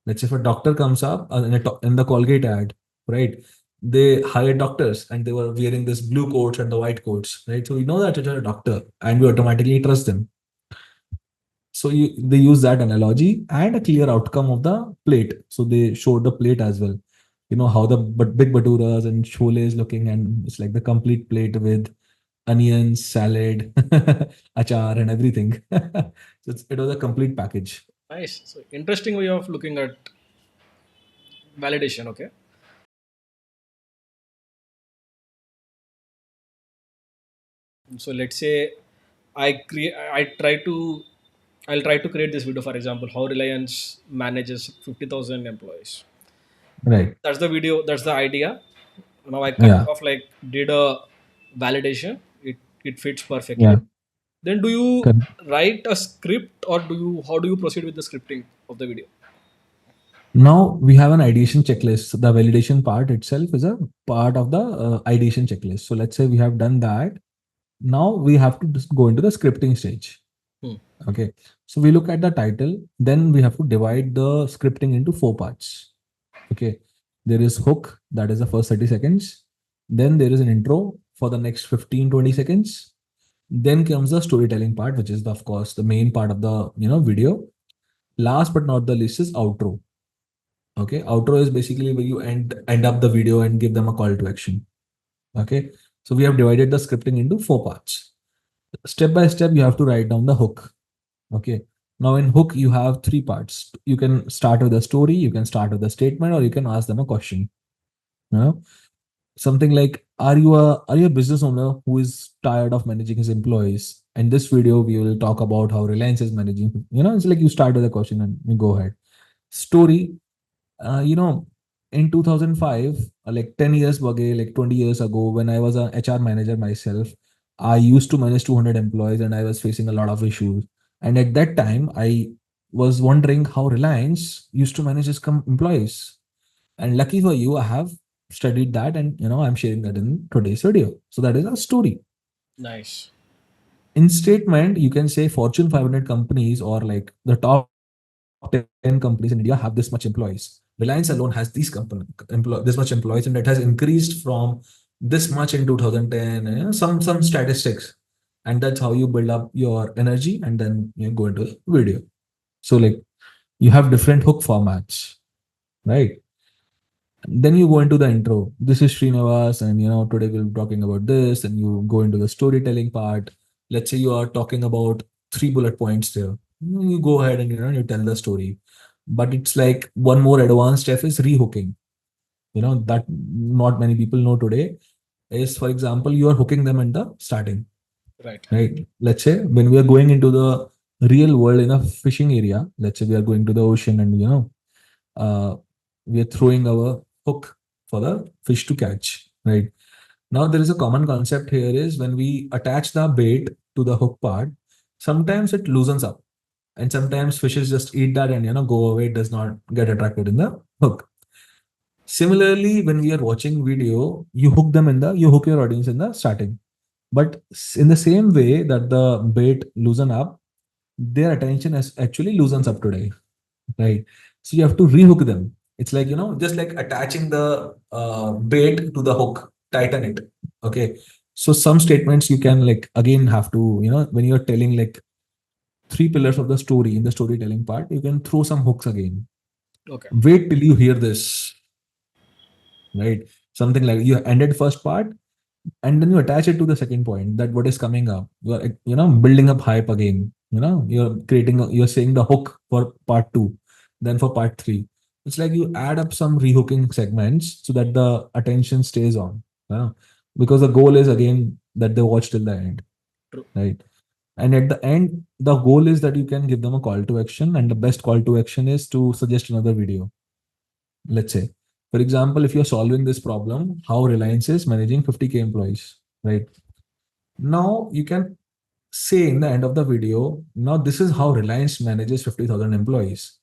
Let's say if a doctor comes up in the Colgate ad, right? They hired doctors and they were wearing this blue coats and the white coats, right? So we know that it's a doctor and we automatically trust them. So they use that analogy and a clear outcome of the plate. So they showed the plate as well. You know how the big baturas and chole is looking, and it's like the complete plate with onions, salad, achar, and everything. So it was a complete package. Nice. So interesting way of looking at validation. Okay. So let's say I'll try to create this video, for example, how Reliance manages 50,000 employees. Right. That's the video, that's the idea. Now I kind Yeah. of like did a validation. It fits perfectly. Yeah. Then do you Correct. write a script, or do you how do you proceed with the scripting of the video? Now we have an ideation checklist. So the validation part itself is a part of the ideation checklist. So let's say we have done that. Now we have to just go into the scripting stage. Hmm. Okay. So we look at the title, then we have to divide the scripting into four parts. Okay. There is hook, that is the first 30 seconds. Then there is an intro for the next 15-20 seconds. Then comes the storytelling part, which is of course the main part of the video. Last but not the least is outro. Okay. Outro is basically where you end up the video and give them a call to action. Okay. So we have divided the scripting into four parts. Step by step, you have to write down the hook. Okay. Now in hook, you have three parts. You can start with a story, you can start with a statement, or you can ask them a question. You know? Something like, are you a business owner who is tired of managing his employees? In this video, we will talk about how Reliance is managing. It's like you start with a question and you go ahead. Story, uh, you know, in 2005, like 10 years ago, like 20 years ago, when I was an HR manager myself, I used to manage 200 employees and I was facing a lot of issues. And at that time, I was wondering how Reliance used to manage its employees. And lucky for you, I have studied that and I'm sharing that in today's video. So that is a story. Nice. In statement, you can say Fortune 500 companies or like the top 10 companies in India have this much employees. Reliance alone has this much employees, and it has increased from this much in 2010. Some statistics, and that's how you build up your energy, and then you go into the video. So like you have different hook formats, right? Then you go into the intro. This is Srinivas, and today we'll be talking about this, and you go into the storytelling part. Let's say you are talking about three bullet points there. You go ahead and you tell the story. But it's like one more advanced step is rehooking. That not many people know today is, for example, you are hooking them in the starting, Right. right? Let's say when we are going into the real world in a fishing area, let's say we are going to the ocean and uh, we are throwing our hook for the fish to catch, right? Now there is a common concept here is when we attach the bait to the hook part, sometimes it loosens up and sometimes fishes just eat that and go away, it does not get attracted in the hook. Similarly, when we are watching video, you hook your audience in the starting. But in the same way that the bait loosen up, their attention is actually loosens up today, right? So you have to rehook them. It's like just like attaching the bait to the hook, tighten it. Okay. So some statements you can like again have to when you're telling like three pillars of the story in the storytelling part, you can throw some hooks again. Okay. Wait till you hear this, right? Something like you ended first part and then you attach it to the second point that what is coming up. You are building up hype again. You're saying the hook for part two, then for part three. It's like you add up some rehooking segments so that the attention stays on. Yeah. Because the goal is again that they watch till the end. True. Right. And at the end, the goal is that you can give them a call to action, and the best call to action is to suggest another video. Let's say, for example, if you're solving this problem, how Reliance is managing 50K employees, right? Now you can say in the end of the video, now this is how Reliance manages 50,000 employees,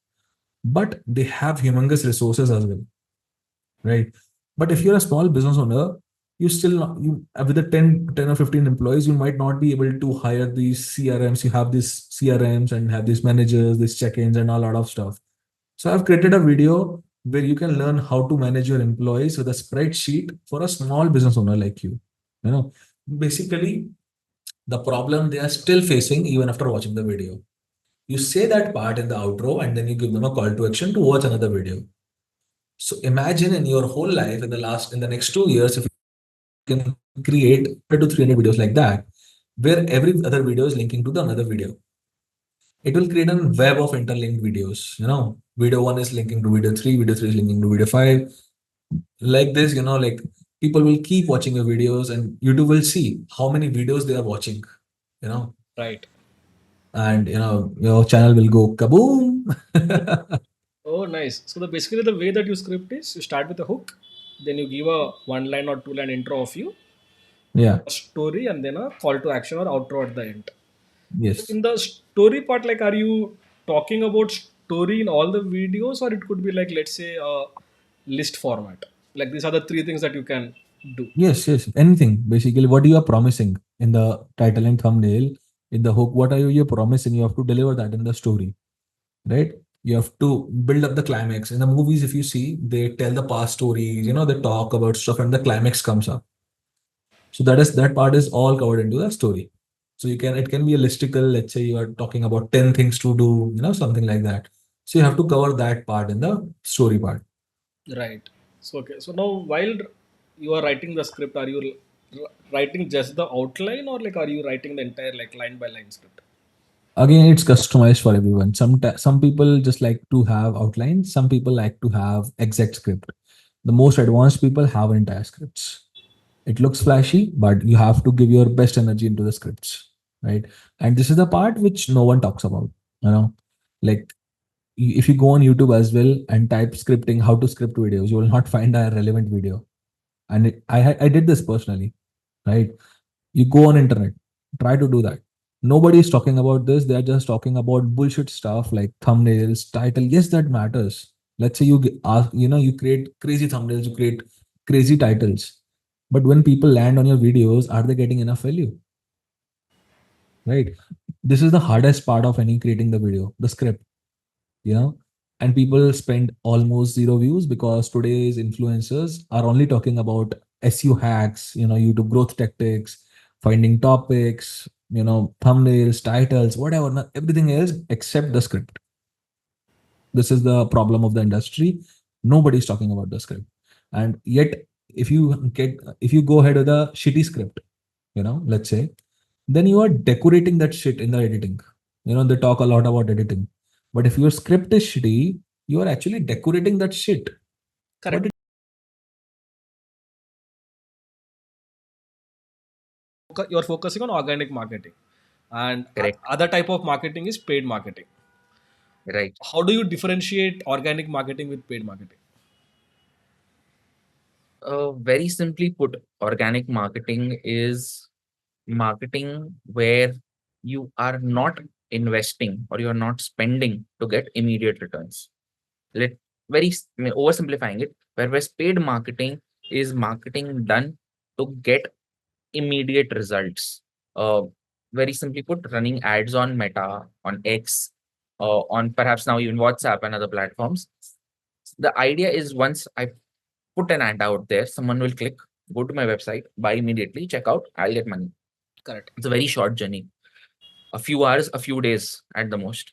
but they have humongous resources as well, right? But if you're a small business owner, you still not, you with the 10 or 15 employees, you might not be able to hire these CRMs. You have these CRMs and have these managers, these check-ins and a lot of stuff. So I've created a video where you can learn how to manage your employees with a spreadsheet for a small business owner like you. You know, basically the problem they are still facing even after watching the video. You say that part in the outro and then you give them a call to action to watch another video. So imagine in your whole life in the next 2 years, if you can create 100 to 300 videos like that, where every other video is linking to the another video. It will create a web of interlinked videos. Video one is linking to video three is linking to video five. Like this, like people will keep watching your videos and YouTube will see how many videos they are watching, you know, Right. and your channel will go kaboom. Oh, nice. So basically the way that you script is you start with a hook, then you give a 1 line or 2 line intro of you, Yeah. a story, and then a call to action or outro at the end. So Yes. in the story part, like, are you talking about story in all the videos, or it could be like, let's say, a list format? Like, these are the three things that you can do. Yes. Yes. Anything. Basically, what you are promising in the title and thumbnail, in the hook, what are you promising? You have to deliver that in the story, right? You have to build up the climax. In the movies, if you see, they tell the past stories, they talk about stuff and the climax comes up. So that part is all covered into the story. So it can be a listicle. Let's say you are talking about 10 things to do, something like that. So you have to cover that part in the story part. Right. So okay. So now, while you are writing the script, are you writing just the outline, or like are you writing the entire like line by line script? Again, it's customized for everyone. Some people just like to have outlines. Some people like to have exact script. The most advanced people have entire scripts. It looks flashy, but you have to give your best energy into the scripts, right? And this is the part which no one talks about. Like if you go on YouTube as well and type scripting, how to script videos, you will not find a relevant video. And I did this personally, right? You go on internet, try to do that. Nobody is talking about this. They are just talking about bullshit stuff like thumbnails, title. Yes, that matters. Let's say you create crazy thumbnails, you create crazy titles. But when people land on your videos, are they getting enough value? Right? This is the hardest part of any creating the video, the script, you know. And people spend almost zero views because today's influencers are only talking about SEO hacks, YouTube growth tactics, finding topics, thumbnails, titles, whatever, everything else except the script. This is the problem of the industry. Nobody's talking about the script. And yet, if you go ahead with a shitty script, let's say, then you are decorating that shit in the editing. They talk a lot about editing. But if your script is shitty, you are actually decorating that shit. Correct. You are focusing on organic marketing, and Correct. other type of marketing is paid marketing. Right. How do you differentiate organic marketing with paid marketing? Very simply put, organic marketing is marketing where you are not investing or you're not spending to get immediate returns. Let oversimplifying it, whereas paid marketing is marketing done to get immediate results. Uh, Very simply put, running ads on Meta, on X, on perhaps now even WhatsApp and other platforms. The idea is once I put an ad out there, someone will click, go to my website, buy immediately, check out, I'll get money. Correct. It's a very short journey, a few hours, a few days at the most.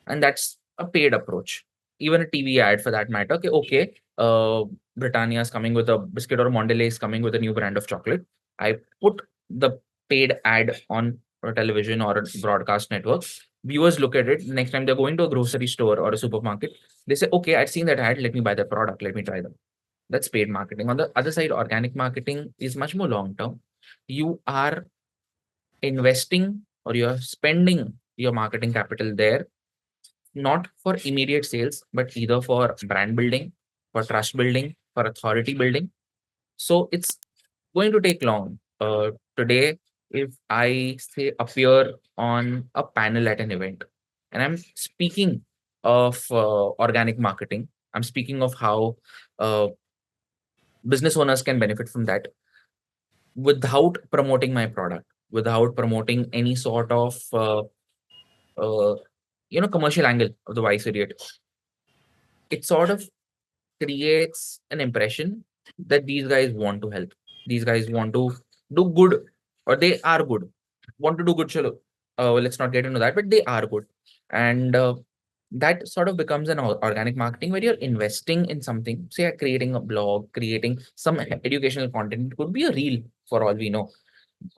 And that's a paid approach. Even a TV ad for that matter. Okay, Britannia is coming with a biscuit or Mondelez is coming with a new brand of chocolate. I put the paid ad on a television or a broadcast network. viewers look at it, next time they're going to a grocery store or a supermarket, they say, okay, I've seen that ad, let me buy that product, let me try them. That's paid marketing. On the other side, organic marketing is much more long term. You are investing or you're spending your marketing capital there, not for immediate sales, but either for brand building, for trust building, for authority building. So it's going to take long. Today, if I say appear on a panel at an event, and I'm speaking of organic marketing, I'm speaking of how uh, business owners can benefit from that without promoting my product, without promoting any sort of uh, commercial angle of the Vice Idiot. It sort of creates an impression that these guys want to help. These guys want to do good, or they are good. Want to do good, chalo. Let's not get into that, but they are good. And that sort of becomes an organic marketing where you're investing in something. Say, you're creating a blog, creating some educational content. It could be a reel for all we know,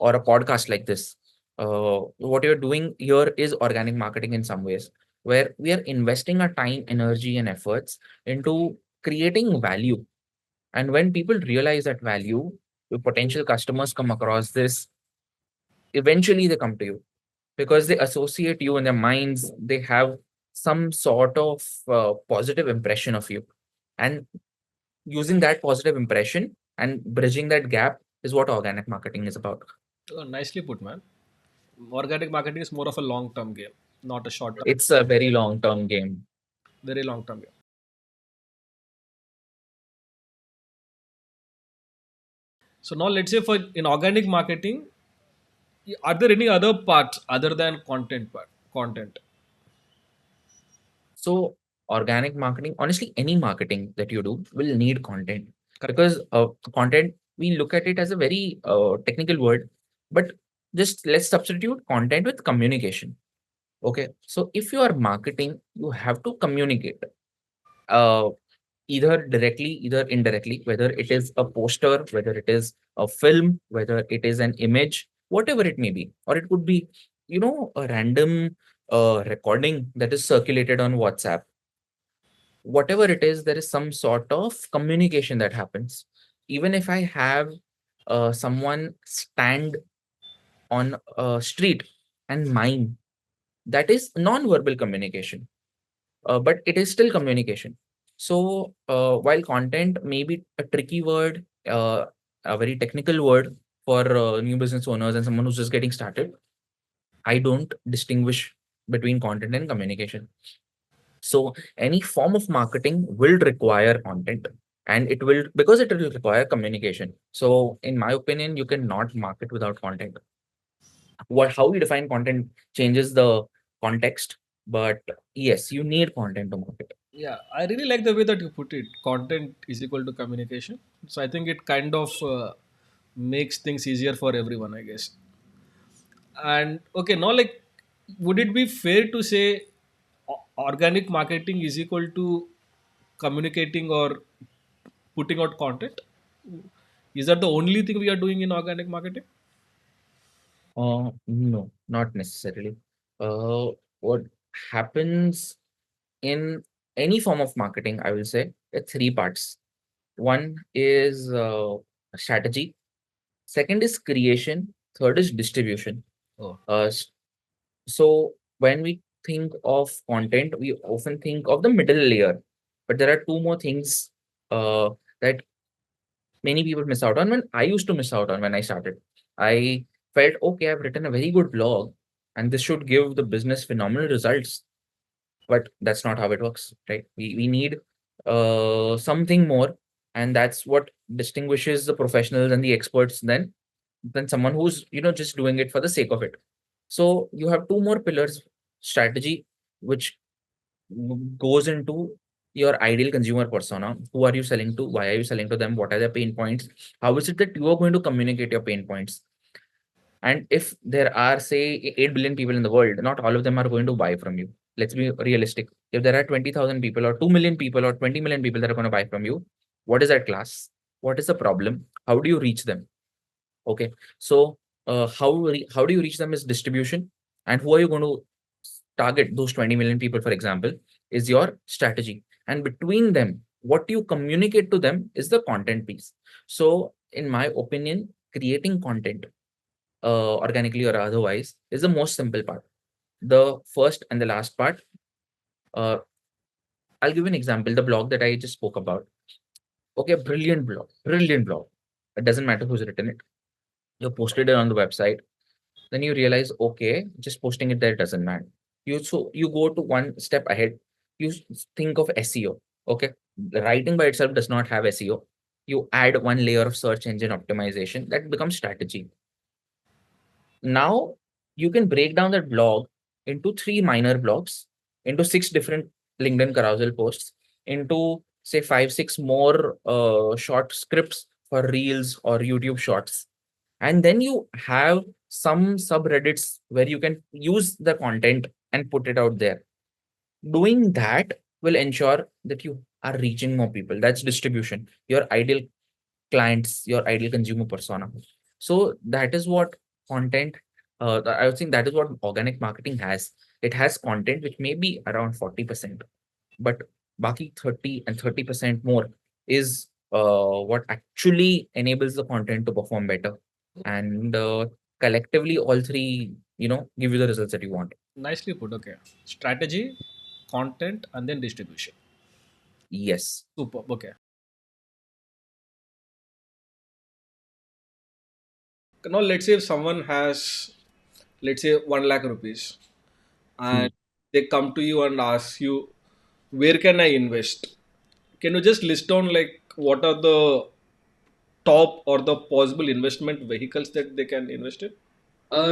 or a podcast like this. What you're doing here is organic marketing in some ways, where we are investing our time, energy, and efforts into creating value. And when people realize that value, the potential customers come across this, eventually they come to you because they associate you in their minds. They have some sort of positive impression of you. And using that positive impression and bridging that gap is what organic marketing is about. Nicely put, man. Organic marketing is more of a long term game, not a short term, It's a very long term game. very long term game. So now let's say for in organic marketing, are there any other parts other than content? So organic marketing, honestly, any marketing that you do will need content, Correct. because content, we look at it as a very technical word, but just let's substitute content with communication. Okay. So if you are marketing, you have to communicate. Uh, Either directly, either indirectly, whether it is a poster, whether it is a film, whether it is an image, whatever it may be, or it could be, a random recording that is circulated on WhatsApp. Whatever it is, there is some sort of communication that happens. Even if I have someone stand on a street and mime, that is non-verbal communication, but it is still communication. So while content may be a tricky word, a very technical word for new business owners and someone who's just getting started, I don't distinguish between content and communication. So any form of marketing will require content, and it will, because it will require communication. So in my opinion, you cannot market without content. How you define content changes the context, but yes, you need content to market. Yeah, I really like the way that you put it. Content is equal to communication. So I think it kind of makes things easier for everyone, I guess. And okay, now like, would it be fair to say organic marketing is equal to communicating or putting out content? Is that the only thing we are doing in organic marketing? No, not necessarily. What happens in any form of marketing, I will say, it's three parts. One is strategy, second is creation, third is distribution. Oh, So when we think of content, we often think of the middle layer, but there are two more things that many people miss out on. When I used to miss out on when I started, I felt, okay, I've written a very good blog, and this should give the business phenomenal results. But that's not how it works, right? We need something more, and that's what distinguishes the professionals and the experts than someone who's just doing it for the sake of it. So you have two more pillars: strategy, which goes into your ideal consumer persona. Who are you selling to? Why are you selling to them? What are their pain points? How is it that you are going to communicate your pain points? And if there are, say, 8 billion people in the world, not all of them are going to buy from you. Let's be realistic. If there are 20,000 people, or 2 million people, or 20 million people that are going to buy from you, what is that class? What is the problem? How do you reach them? Okay. So, how do you reach them is distribution. And who are you going to target those 20 million people, for example, is your strategy. And between them, what you communicate to them is the content piece. So, in my opinion, creating content, organically or otherwise, is the most simple part. The first and the last part, uh, I'll give you an example. The blog that I just spoke about. Okay, brilliant blog, brilliant blog. It doesn't matter who's written it. You posted it on the website. Then you realize, okay, just posting it there doesn't matter. You go to one step ahead. You think of SEO. Okay, the writing by itself does not have SEO. You add one layer of search engine optimization that becomes strategy. Now you can break down that blog into three minor blogs, into six different LinkedIn carousel posts, into say five, six more short scripts for reels or YouTube shorts. And then you have some subreddits where you can use the content and put it out there. Doing that will ensure that you are reaching more people. That's distribution, your ideal clients, your ideal consumer persona. So that is what content, I would think that is what organic marketing has. It has content which may be around 40%, but baki 30 and 30% more is what actually enables the content to perform better. And collectively, all three, give you the results that you want. Nicely put. Okay. Strategy, content, and then distribution. Yes. Super. Okay. Now, let's say if someone has, let's say, 1 lakh rupees, and they come to you and ask you, where can I invest? Can you just list down like what are the top or the possible investment vehicles that they can invest in?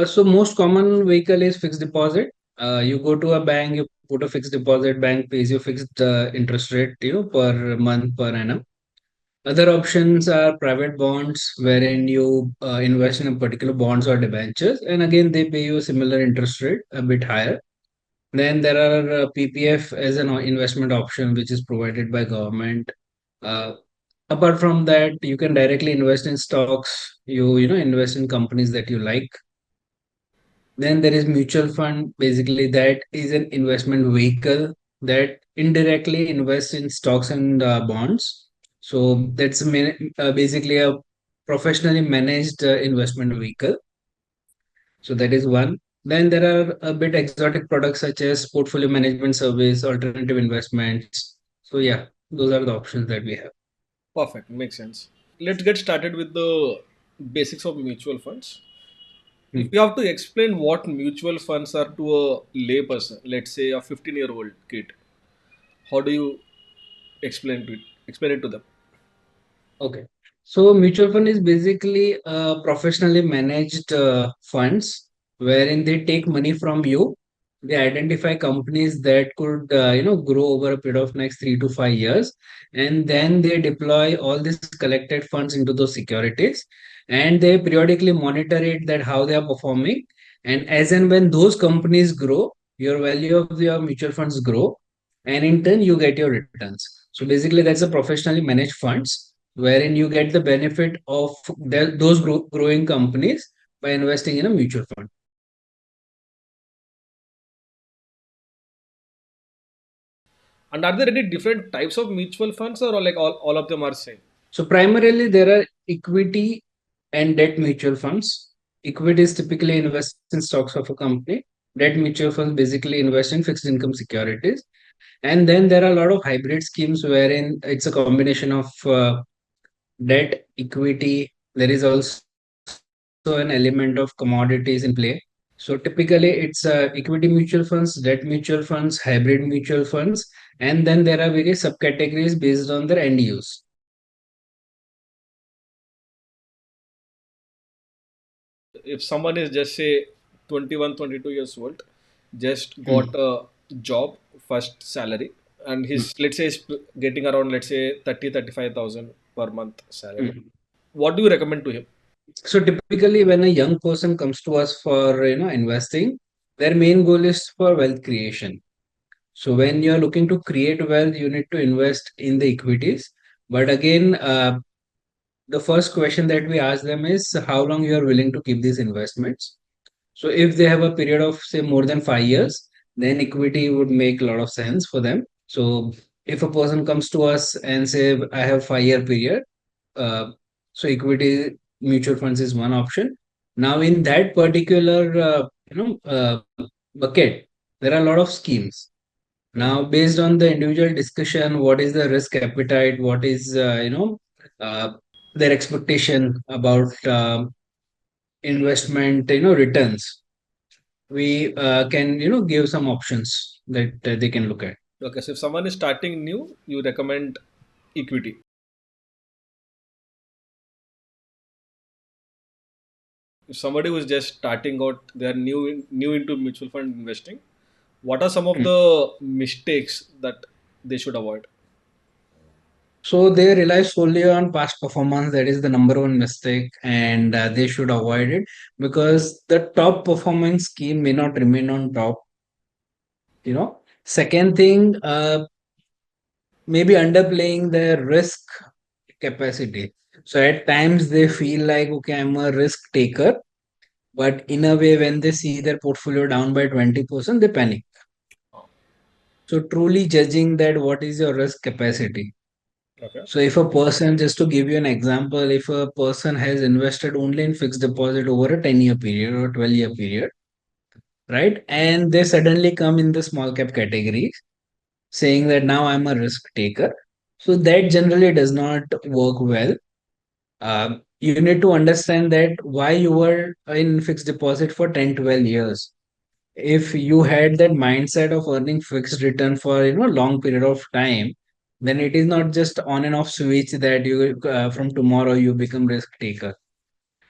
So most common vehicle is fixed deposit. You go to a bank, you put a fixed deposit, bank pays you fixed interest rate, per month, per annum. Other options are private bonds, wherein you invest in a particular bonds or debentures, and again they pay you a similar interest rate, a bit higher. Then there are PPF as an investment option, which is provided by government. Uh, Apart from that, you can directly invest in stocks. You invest in companies that you like. Then there is mutual fund. Basically, that is an investment vehicle that indirectly invests in stocks and bonds. So that's basically a professionally managed investment vehicle. So that is one. Then there are a bit exotic products such as portfolio management service, alternative investments. So yeah, those are the options that we have. Perfect. Makes sense. Let's get started with the basics of mutual funds. If Hmm. you have to explain what mutual funds are to a layperson, let's say a 15-year-old kid, how do you explain it to them? Okay. So mutual fund is basically professionally managed funds wherein they take money from you. They identify companies that could grow over a period of next 3 to 5 years, and then they deploy all these collected funds into those securities, and they periodically monitor it that how they are performing. And as and when those companies grow, your value of your mutual funds grow, and in turn you get your returns. So basically, that's a professionally managed funds wherein you get the benefit of those growing companies by investing in a mutual fund. And are there any different types of mutual funds or like all of them are same? So primarily there are equity and debt mutual funds. Equities typically invest in stocks of a company. Debt mutual funds basically invest in fixed income securities. And then there are a lot of hybrid schemes wherein it's a combination of debt, equity. There is also an element of commodities in play. So typically, it's equity mutual funds, debt mutual funds, hybrid mutual funds, and then there are various subcategories based on their end use. If someone is just say 21, 22 years old, just got Hmm. a job, first salary, and Hmm. he's, let's say, is getting around, let's say, 35,000 per month salary. Hmm. What do you recommend to him? So typically, when a young person comes to us for investing, their main goal is for wealth creation. So when you're looking to create wealth, you need to invest in the equities. But again, the first question that we ask them is how long you are willing to keep these investments. So if they have a period of say more than 5 years, then equity would make a lot of sense for them. So if a person comes to us and say, I have 5 year period, uh, so equity mutual funds is one option. Now in that particular bucket, there are a lot of schemes. Now based on the individual discussion, what is the risk appetite, what is uh, their expectation about investment returns, we can give some options that they can look at. Okay, so if someone is starting new, you recommend equity. If somebody who is just starting out, they are new into mutual fund investing, what are some of Hmm. the mistakes that they should avoid? So they rely solely on past performance. That is the number one mistake, and they should avoid it because the top performing scheme may not remain on top. Second thing, maybe underplaying their risk capacity. So at times they feel like, okay, I'm a risk taker, but in a way, when they see their portfolio down by 20%, they panic. So truly judging that what is your risk capacity. Okay. So if a person, just to give you an example, if a person has invested only in fixed deposit over a 10-year period or 12-year period, right? And they suddenly come in the small cap category saying that now I'm a risk taker. So that generally does not work well. You need to understand that why you were in fixed deposit for 10, 12 years. If you had that mindset of earning fixed return for long period of time, then it is not just on and off switch that you from tomorrow you become risk taker.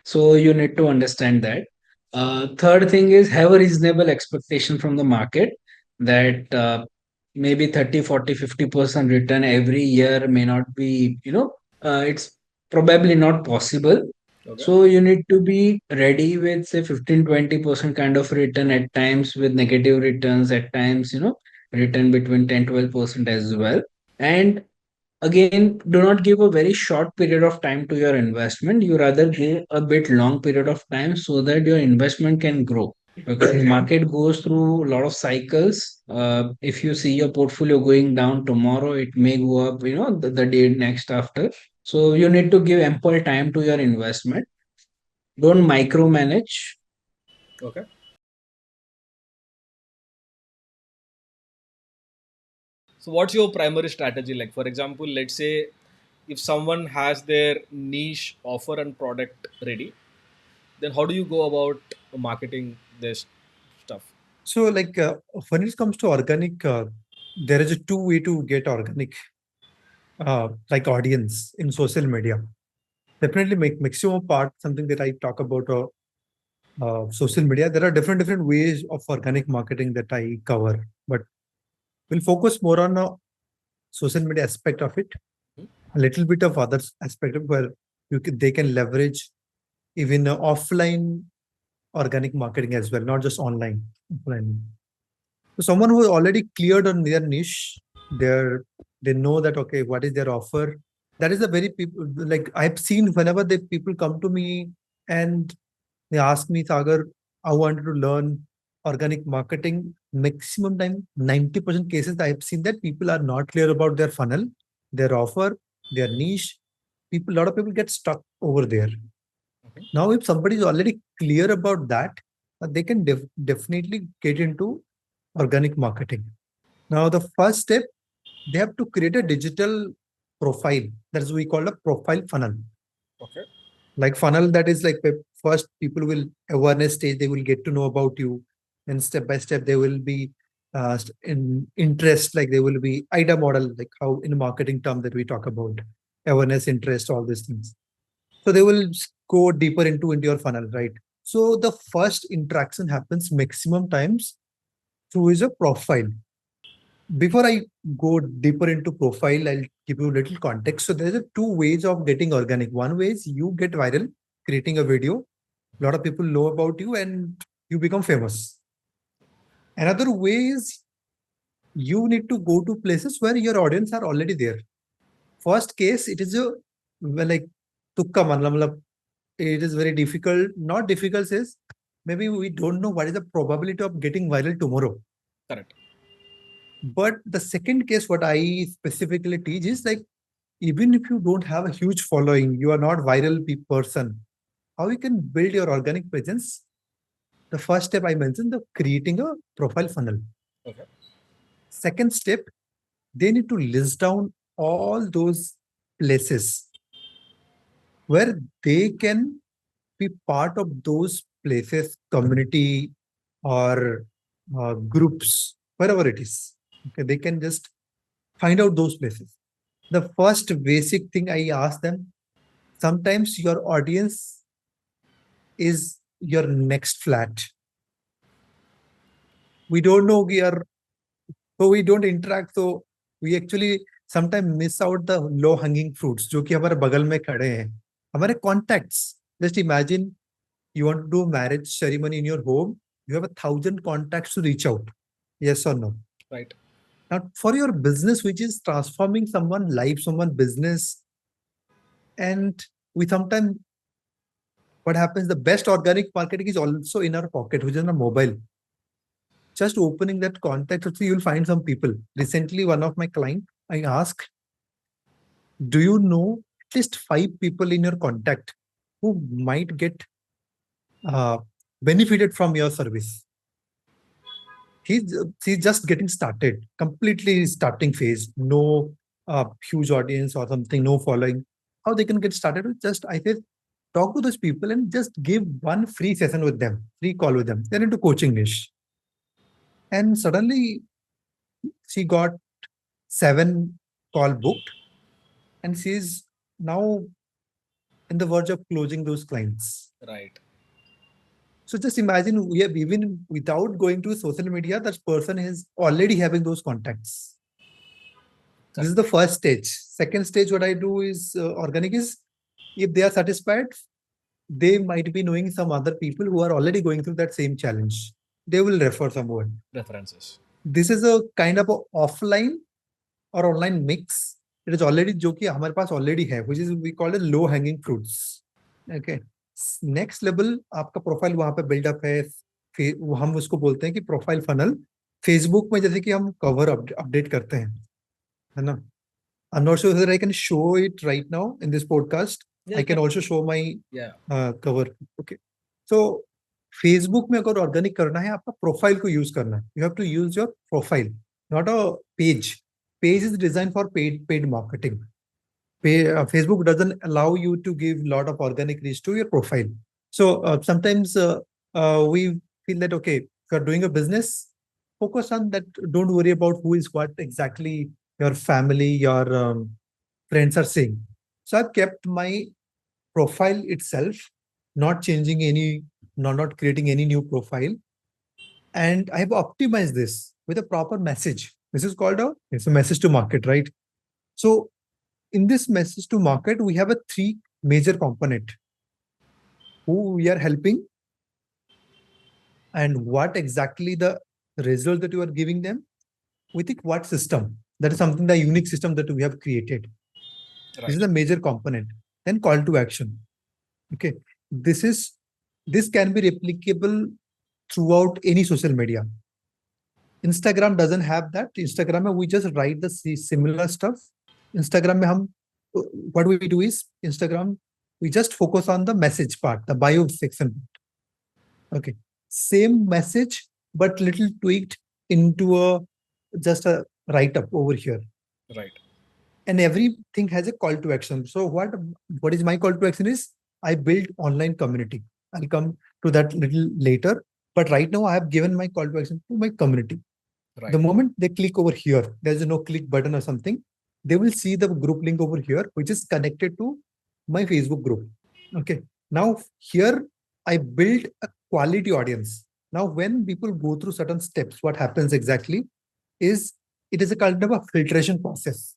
So you need to understand that. Third thing is have a reasonable expectation from the market that maybe 30, 40, 50% return every year may not be, it's probably not possible. Okay. So you need to be ready with say 15, 20% kind of return at times with negative returns at times, return between 10, 12% as well. And again, do not give a very short period of time to your investment. You rather give a bit long period of time so that your investment can grow. Because the market goes through a lot of cycles. If you see your portfolio going down tomorrow, it may go up, the day next after. So you need to give ample time to your investment. Don't micromanage. Okay. So what's your primary strategy? Like for example, let's say if someone has their niche offer and product ready, then how do you go about marketing this stuff? So, when it comes to organic, there is a two way to get organic, like audience in social media. Definitely make maximum part something that I talk about social media. There are different ways of organic marketing that I cover, but we'll focus more on social media aspect of it. A little bit of other aspect of where they can leverage even offline organic marketing as well, not just online. Offline. So someone who already cleared on their niche, they know that okay, what is their offer. That is a very people like I've seen whenever the people come to me and they ask me, Sagar, I wanted to learn organic marketing. Maximum time, 90% cases I've seen that people are not clear about their funnel, their offer, their niche. A lot of people get stuck over there. Now, if somebody is already clear about that, they can definitely get into organic marketing. Now, the first step, they have to create a digital profile. That's what we call a profile funnel. Okay. Like funnel, that is like first people will awareness stage, they will get to know about you. And step by step, they will be in interest, like they will be IDA model, like how in marketing term that we talk about awareness, interest, all these things. So they will go deeper into your funnel, right? So the first interaction happens maximum times through is a profile. Before I go deeper into profile, I'll give you a little context. So there's a two ways of getting organic. One way is you get viral, creating a video. A lot of people know about you and you become famous. Another way is you need to go to places where your audience are already there. First case, it is a well, like tukka manla, matlab, it is very difficult. Not difficult says maybe we don't know what is the probability of getting viral tomorrow. Correct. But the second case, what I specifically teach is like, even if you don't have a huge following, you are not viral person, how you can build your organic presence? The first step I mentioned, the creating a profile funnel. Okay. Second step, they need to list down all those places where they can be part of those places, community or groups, wherever it is. Okay, they can just find out those places. The first basic thing I ask them, sometimes your audience is your next flat. We don't know we are, so we don't interact. So we actually sometimes miss out the low hanging fruits जो कि हमारे बगल में खड़े हैं, हमारे contacts. Just imagine you want to do marriage ceremony in your home, you have 1,000 contacts to reach out. Yes or no? Right. Now, for your business, which is transforming someone's life, someone's business, and we sometimes, what happens, the best organic marketing is also in our pocket, which is in our mobile. Just opening that contact, you'll find some people. Recently, one of my clients, I asked, do you know at least 5 people in your contact who might get benefited from your service? He's just getting started, completely starting phase, no huge audience or something, no following. How they can get started? Just I said, talk to those people and just give one free session with them, free call with them. They're into coaching niche, and suddenly she got 7 call booked, and she's now in the verge of closing those clients. Right. So just imagine, we have, even without going to social media, that person is already having those contacts. This is the first stage. Second stage, what I do is organic is, if they are satisfied, they might be knowing some other people who are already going through that same challenge. They will refer someone. References. This is a kind of a offline or online mix. It is already जो कि हमारे पास already है, which is we call it low hanging fruits. Okay. Next level आपका profile वहां पे buildup है, हम उसको बोलते हैं कि प्रोफाइल फनल. फेसबुक में जैसे कि हम कवर अपडेट करते हैं, है ना? I'm not sure whether I can show it right now in this podcast. Yeah, I can also show my cover. Okay. So Facebook में अगर ऑर्गेनिक करना है, आपका प्रोफाइल को यूज करना है. You have to use your profile, not a page. Page is designed for paid marketing. Facebook doesn't allow you to give a lot of organic reach to your profile. So sometimes we feel that, okay, if you're doing a business, focus on that. Don't worry about who is what exactly your family, your friends are saying. So I've kept my profile itself, not changing any, not creating any new profile. And I have optimized this with a proper message. This is called it's a message to market, right? So in this message to market, we have a 3 major component: who we are helping, and what exactly the result that you are giving them, with it, what system. That is something, the unique system that we have created. Right. This is a major component. Then call to action. Okay. This can be replicable throughout any social media. Instagram doesn't have that. Instagram में we just write the similar stuff. Instagram में हम, what we do is, Instagram, we just focus on the message part, the bio section. Okay. Same message, but little tweaked into just a write-up over here. Right. And everything has a call to action. So what is my call to action is, I build online community. I'll come to that little later. But right now I have given my call to action to my community. Right. The moment they click over here, there's no click button or something, they will see the group link over here, which is connected to my Facebook group. Okay. Now here I build a quality audience. Now when people go through certain steps, what happens exactly is, it is a kind of a filtration process.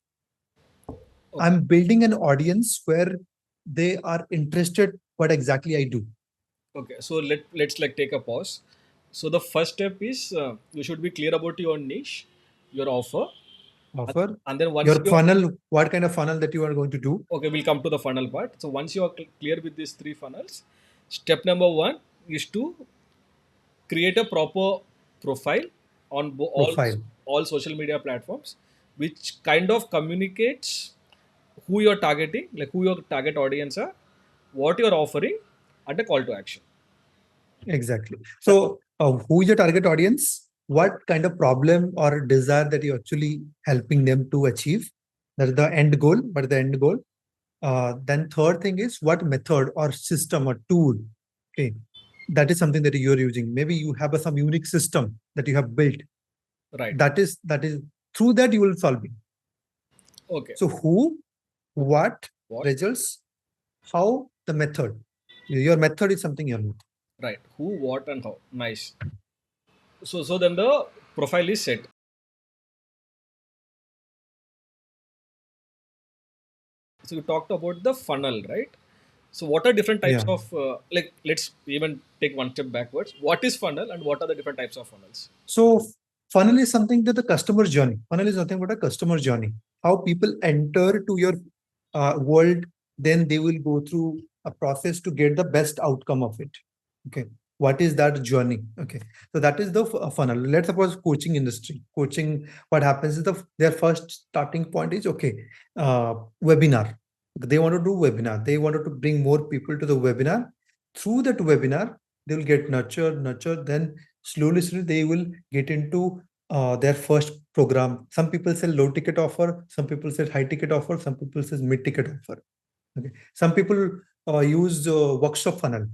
Okay. I'm building an audience where they are interested what exactly I do. Okay, so let's like take a pause. So the first step is you should be clear about your niche, your offer, and then once your funnel, what kind of funnel that you are going to do. Okay, we'll come to the funnel part. So once you are clear with these 3 funnels, step number 1 is to create a proper profile on Profile. all social media platforms, which kind of communicates who you're targeting, like who your target audience are, what you're offering, and a call to action. Exactly. So, who is your target audience? What kind of problem or desire that you're actually helping them to achieve? That is the end goal. But the end goal. Then third thing is what method or system or tool. Okay, that is something that you're using. Maybe you have some unique system that you have built. Right. That is through that you will solve it. Okay. So who, what, What? results, how, the method. Your method is something you're not. Right. Who, what, and how. Nice. So then the profile is set. So you talked about the funnel, right? So what are different types Yeah. of like? Let's even take one step backwards. What is funnel, and what are the different types of funnels? So funnel is something that the customer journey. Funnel is nothing but a customer journey. How people enter to your world, then they will go through a process to get the best outcome of it. Okay. What is that journey? Okay. So that is the funnel. Let's suppose coaching industry. Coaching, what happens is their first starting point is okay, webinar. They want to do webinar. They wanted to bring more people to the webinar. Through that webinar, they will get nurtured. Then slowly they will get into their first program. Some people sell low ticket offer, some people sell high ticket offer, some people sell mid ticket offer. Okay, some people use workshop funnel.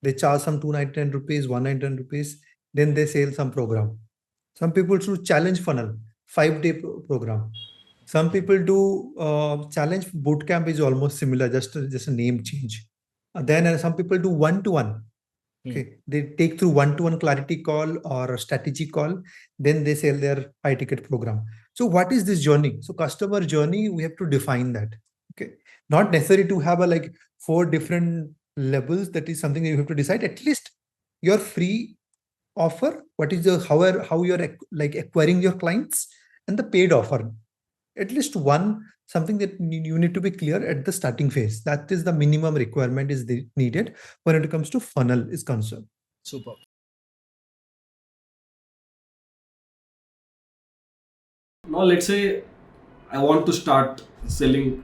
They charge some 299 rupees, 199 rupees, then they sell some program. Some people do challenge funnel, 5-day program. Some people do challenge bootcamp is almost similar, just a name change. Then some people do one-to-one. Okay, they take through one-to-one clarity call or a strategy call, then they sell their high ticket program. So what is this journey? So customer journey, we have to define that. Okay, not necessary to have a like 4 different levels. That is something that you have to decide. At least your free offer, what is the how you're like acquiring your clients, and the paid offer. At least one, something that you need to be clear at the starting phase. That is the minimum requirement is needed when it comes to funnel is concerned. Super. Now let's say I want to start selling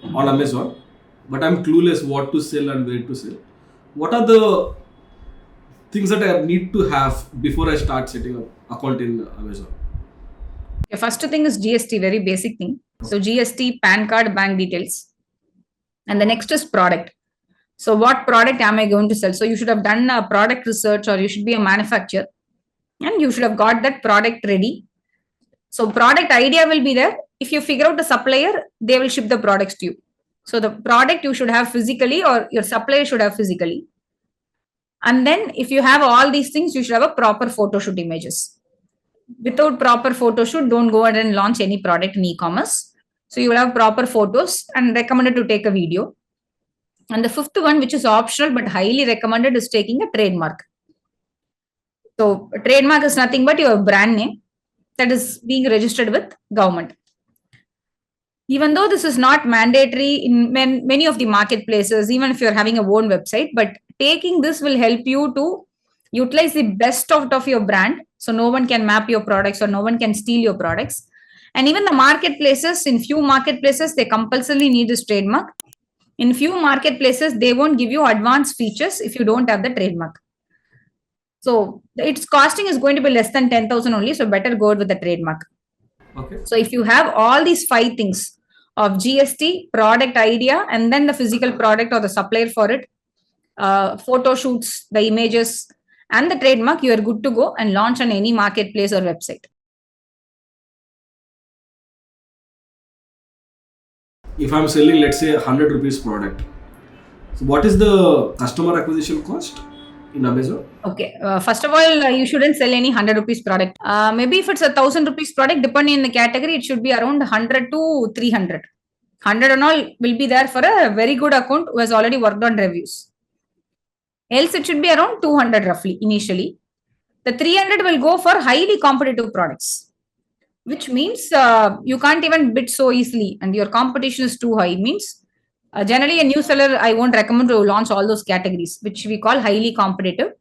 on Amazon, but I'm clueless what to sell and where to sell. What are the things that I need to have before I start setting up account in Amazon? The first thing is GST, very basic thing. So GST, PAN card, bank details. And the next is product. So what product am I going to sell? So you should have done a product research, or you should be a manufacturer and you should have got that product ready. So product idea will be there. If you figure out the supplier, they will ship the products to you. So the product you should have physically, or your supplier should have physically. And then if you have all these things, you should have a proper photo shoot images. Without proper photo shoot, don't go ahead and launch any product in e-commerce. So you will have proper photos and recommended to take a video. And the fifth one, which is optional but highly recommended, is taking a trademark. So a trademark is nothing but your brand name that is being registered with government. Even though this is not mandatory in many of the marketplaces, even if you're having a own website, but taking this will help you to utilize the best out of your brand. So no one can map your products, or no one can steal your products. And even the marketplaces, in few marketplaces, they compulsorily need this trademark. In few marketplaces, they won't give you advanced features if you don't have the trademark. So its costing is going to be less than 10,000 only. So better go with the trademark. Okay. So if you have all these 5 things of GST, product idea, and then the physical product or the supplier for it, photo shoots, the images, and the trademark, you are good to go and launch on any marketplace or website. If I'm selling, let's say, 100 rupees product, so what is the customer acquisition cost in Amazon? Okay. First of all, you shouldn't sell any 100 rupees product. Maybe if it's a 1,000 rupees product, depending on the category, it should be around 100 to 300. 100 and all will be there for a very good account who has already worked on reviews. Else it should be around 200 roughly initially. The 300 will go for highly competitive products, which means you can't even bid so easily and your competition is too high. Means generally a new seller, I won't recommend to launch all those categories, which we call highly competitive.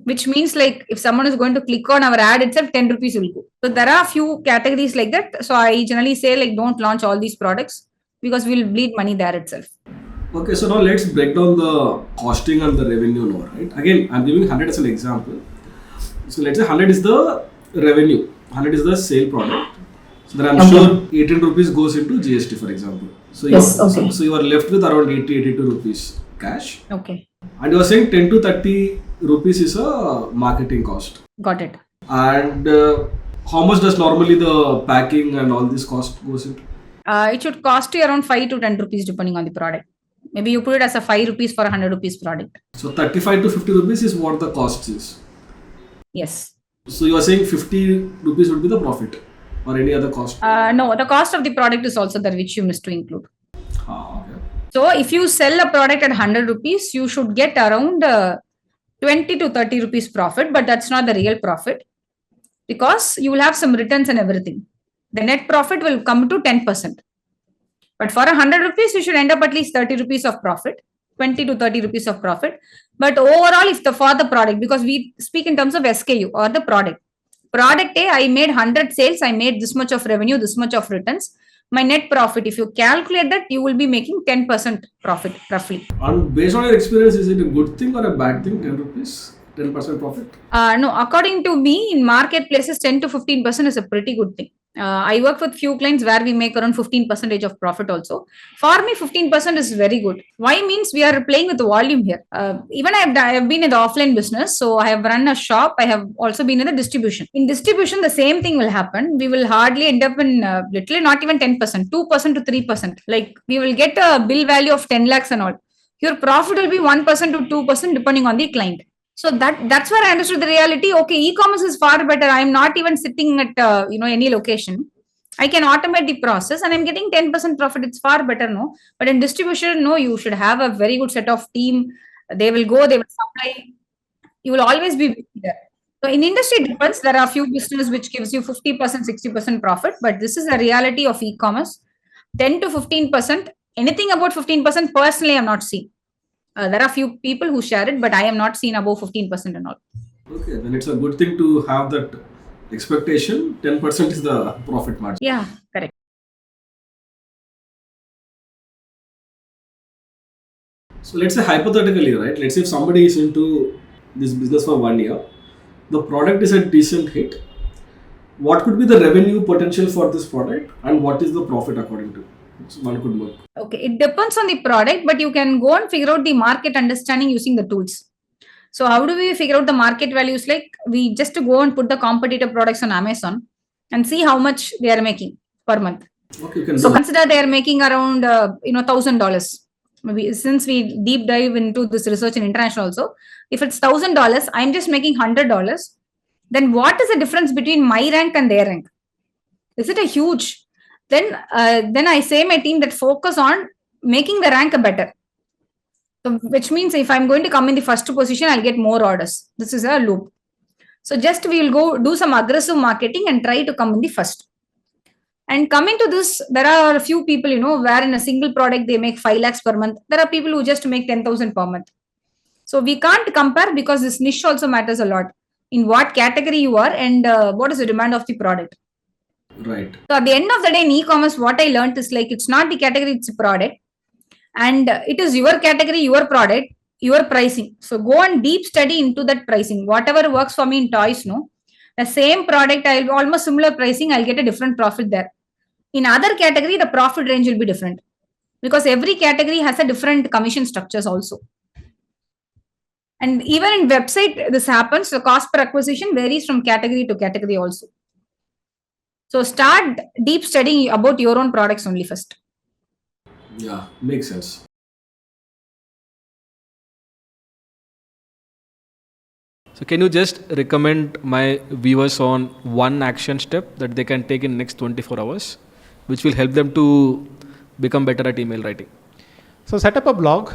which means like if someone is going to click on our ad itself, 10 rupees will go. So there are a few categories like that. So I generally say like don't launch all these products because we'll bleed money there itself. Okay, so now let's break down the costing and the revenue now, right? Again, I'm giving 100 as an example. So let's say 100 is the revenue, 100 is the sale product. So then I'm sure 18 rupees goes into GST, for example. So you are left with around 82 rupees cash. Okay. And you are saying 10 to 30 rupees is a marketing cost. Got it. And how much does normally the packing and all this cost goes into? It should cost you around 5 to 10 rupees depending on the product. Maybe you put it as a 5 rupees for a 100 rupees product. So 35 to 50 rupees is what the cost is. Yes. So you are saying 50 rupees would be the profit or any other cost? No, the cost of the product is also there, which you missed to include. Okay. So if you sell a product at 100 rupees, you should get around 20 to 30 rupees profit, but that's not the real profit because you will have some returns and everything. The net profit will come to 10%. But for 100 rupees, you should end up at least 30 rupees of profit, 20 to 30 rupees of profit. But overall, if for the product, because we speak in terms of SKU or the product. Product A, I made 100 sales, I made this much of revenue, this much of returns. My net profit, if you calculate that, you will be making 10% profit roughly. And based on your experience, is it a good thing or a bad thing, 10 rupees? 10% profit? No, according to me, in marketplaces, 10 to 15% is a pretty good thing. I work with few clients where we make around 15% of profit also. For me, 15% is very good. Why means we are playing with the volume here. Even I have been in the offline business, so I have run a shop. I have also been in the distribution. In distribution, the same thing will happen. We will hardly end up in literally not even 10%, 2% to 3%. Like we will get a bill value of 10 lakhs and all. Your profit will be 1% to 2% depending on the client. So that's where I understood the reality. Okay, e-commerce is far better. I'm not even sitting at any location. I can automate the process and I'm getting 10% profit. It's far better, no? But in distribution, no, you should have a very good set of team. They will go, they will supply. You will always be busy there. So in industry, it depends. There are a few businesses which gives you 50%, 60% profit, but this is the reality of e-commerce. 10 to 15%. Anything about 15%, personally, I'm not seeing. There are few people who share it, but I am not seen above 15% and all. Okay, then it's a good thing to have that expectation. 10% is the profit margin. Yeah, correct. So let's say hypothetically, right? Let's say if somebody is into this business for 1 year, the product is a decent hit. What could be the revenue potential for this product and what is the profit according to? So one could work. Okay, it depends on the product, but you can go and figure out the market understanding using the tools. So how do we figure out the market values? Like we just go and put the competitor products on Amazon and see how much they are making per month. Okay, you can So do consider they are making around $1,000. Maybe since we deep dive into this research in international also, if it's $1,000, I'm just making $100. Then what is the difference between my rank and their rank? Is it a huge? Then I say my team that focus on making the rank better. So which means if I'm going to come in the first position, I'll get more orders. This is a loop. So just we will go do some aggressive marketing and try to come in the first. And coming to this, there are a few people, where in a single product they make 5 lakhs per month. There are people who just make 10,000 per month. So we can't compare because this niche also matters a lot. In what category you are and what is the demand of the product. Right. So at the end of the day in e-commerce, what I learned is like it's not the category, it's a product. And it is your category, your product, your pricing. So go and deep study into that pricing. Whatever works for me in toys, no. The same product, I'll almost similar pricing, I'll get a different profit there. In other category, the profit range will be different. Because every category has a different commission structures also. And even in website, this happens. The cost per acquisition varies from category to category also. So start deep studying about your own products only first. Yeah, makes sense. So can you just recommend my viewers on one action step that they can take in next 24 hours, which will help them to become better at email writing? So set up a blog.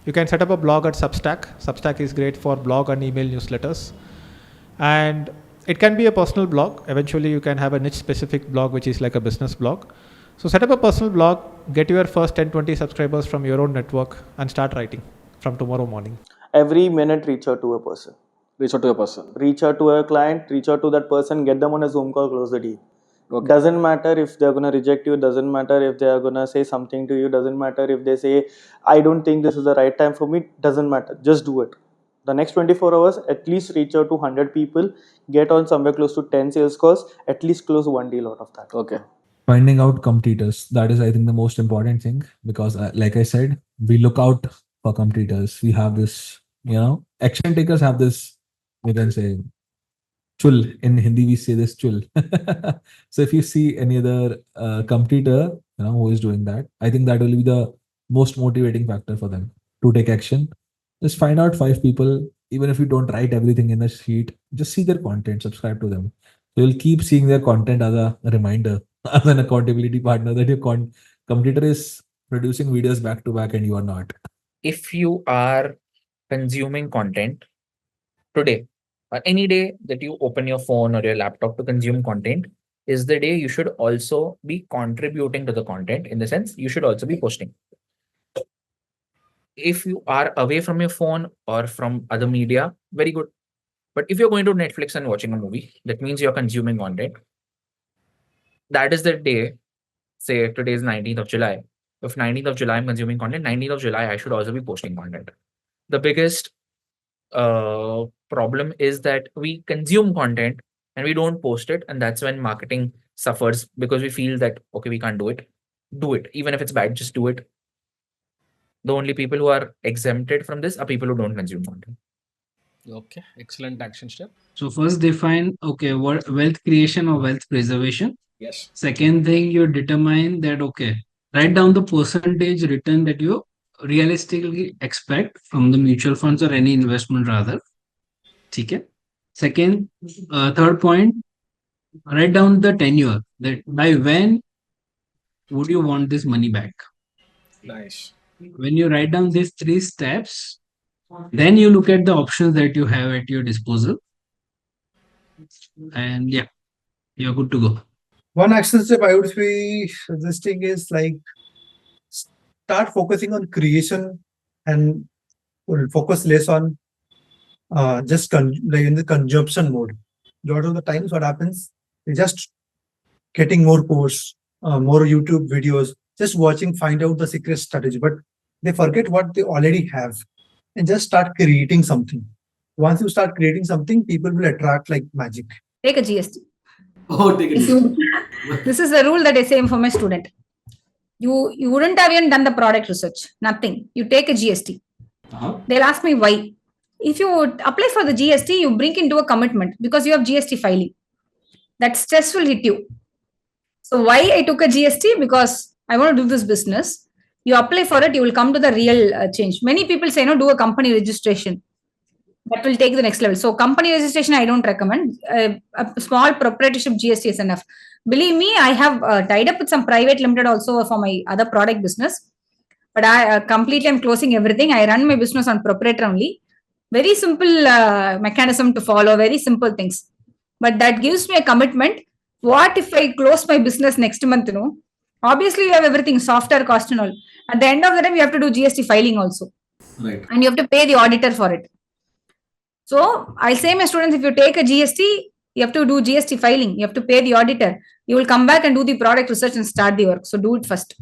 You can set up a blog at Substack. Substack is great for blog and email newsletters. And it can be a personal blog. Eventually, you can have a niche specific blog, which is like a business blog. So set up a personal blog, get your first 10-20 subscribers from your own network and start writing from tomorrow morning. Every minute reach out to a person. Reach out to a person. Reach out to a client, reach out to that person, get them on a Zoom call, close the deal. Okay. Doesn't matter if they're gonna reject you, doesn't matter if they're gonna say something to you, doesn't matter if they say, I don't think this is the right time for me, doesn't matter. Just do it. The next 24 hours, at least reach out to 100 people, get on somewhere close to 10 sales calls, at least close one deal out of that. Okay. Finding out competitors, that is, I think, the most important thing, because like I said, we look out for competitors. We have this, action takers have this, you can say, chul. In Hindi we say this chul. So if you see any other competitor, who is doing that, I think that will be the most motivating factor for them to take action. Just find out 5 people, even if you don't write everything in the sheet, just see their content, subscribe to them. So you'll keep seeing their content as a reminder, as an accountability partner, that your competitor is producing videos back to back and you are not. If you are consuming content today, or any day that you open your phone or your laptop to consume content, is the day you should also be contributing to the content. In the sense, you should also be posting. If you are away from your phone or from other media, very good. But if you're going to Netflix and watching a movie, that means you're consuming content. That is the day, say today is 19th of July. If 19th of July I'm consuming content, 19th of July I should also be posting content. The biggest problem is that we consume content and we don't post it, and that's when marketing suffers, because we feel that, okay, we can't do it. Do it. Even if it's bad, just do it. The only people who are exempted from this are people who don't consume content. Okay, excellent action step. So first define, okay, what wealth creation or wealth preservation. Yes. Second thing, you determine that, okay, write down the percentage return that you realistically expect from the mutual funds or any investment rather. Okay. Second, third point, write down the tenure, that by when would you want this money back. Nice. When you write down these 3 steps, then you look at the options that you have at your disposal, and yeah, you're good to go. One action step I would be suggesting is like start focusing on creation and focus less on just like in the consumption mode. A lot of the times what happens is just getting more posts, more YouTube videos, just watching, find out the secret strategy, but they forget what they already have and just start creating something. Once you start creating something, people will attract like magic. Take a GST. Oh, take it. This is the rule that I say for my student. You wouldn't have even done the product research. Nothing. You take a GST. They'll ask me why. If you apply for the GST, you bring into a commitment because you have GST filing. That stress will hit you. So why I took a GST? Because I want to do this business. You apply for it, you will come to the real change. Many people say, no, do a company registration. That will take the next level. So company registration, I don't recommend. A small proprietorship GST is enough. Believe me, I have tied up with some private limited also for my other product business. But I completely am closing everything. I run my business on proprietor only. Very simple mechanism to follow, very simple things. But that gives me a commitment. What if I close my business next month? Obviously, you have everything, software cost and all. At the end of the time, you have to do GST filing also. Right. And you have to pay the auditor for it. So I say my students, if you take a GST, you have to do GST filing. You have to pay the auditor. You will come back and do the product research and start the work. So do it first.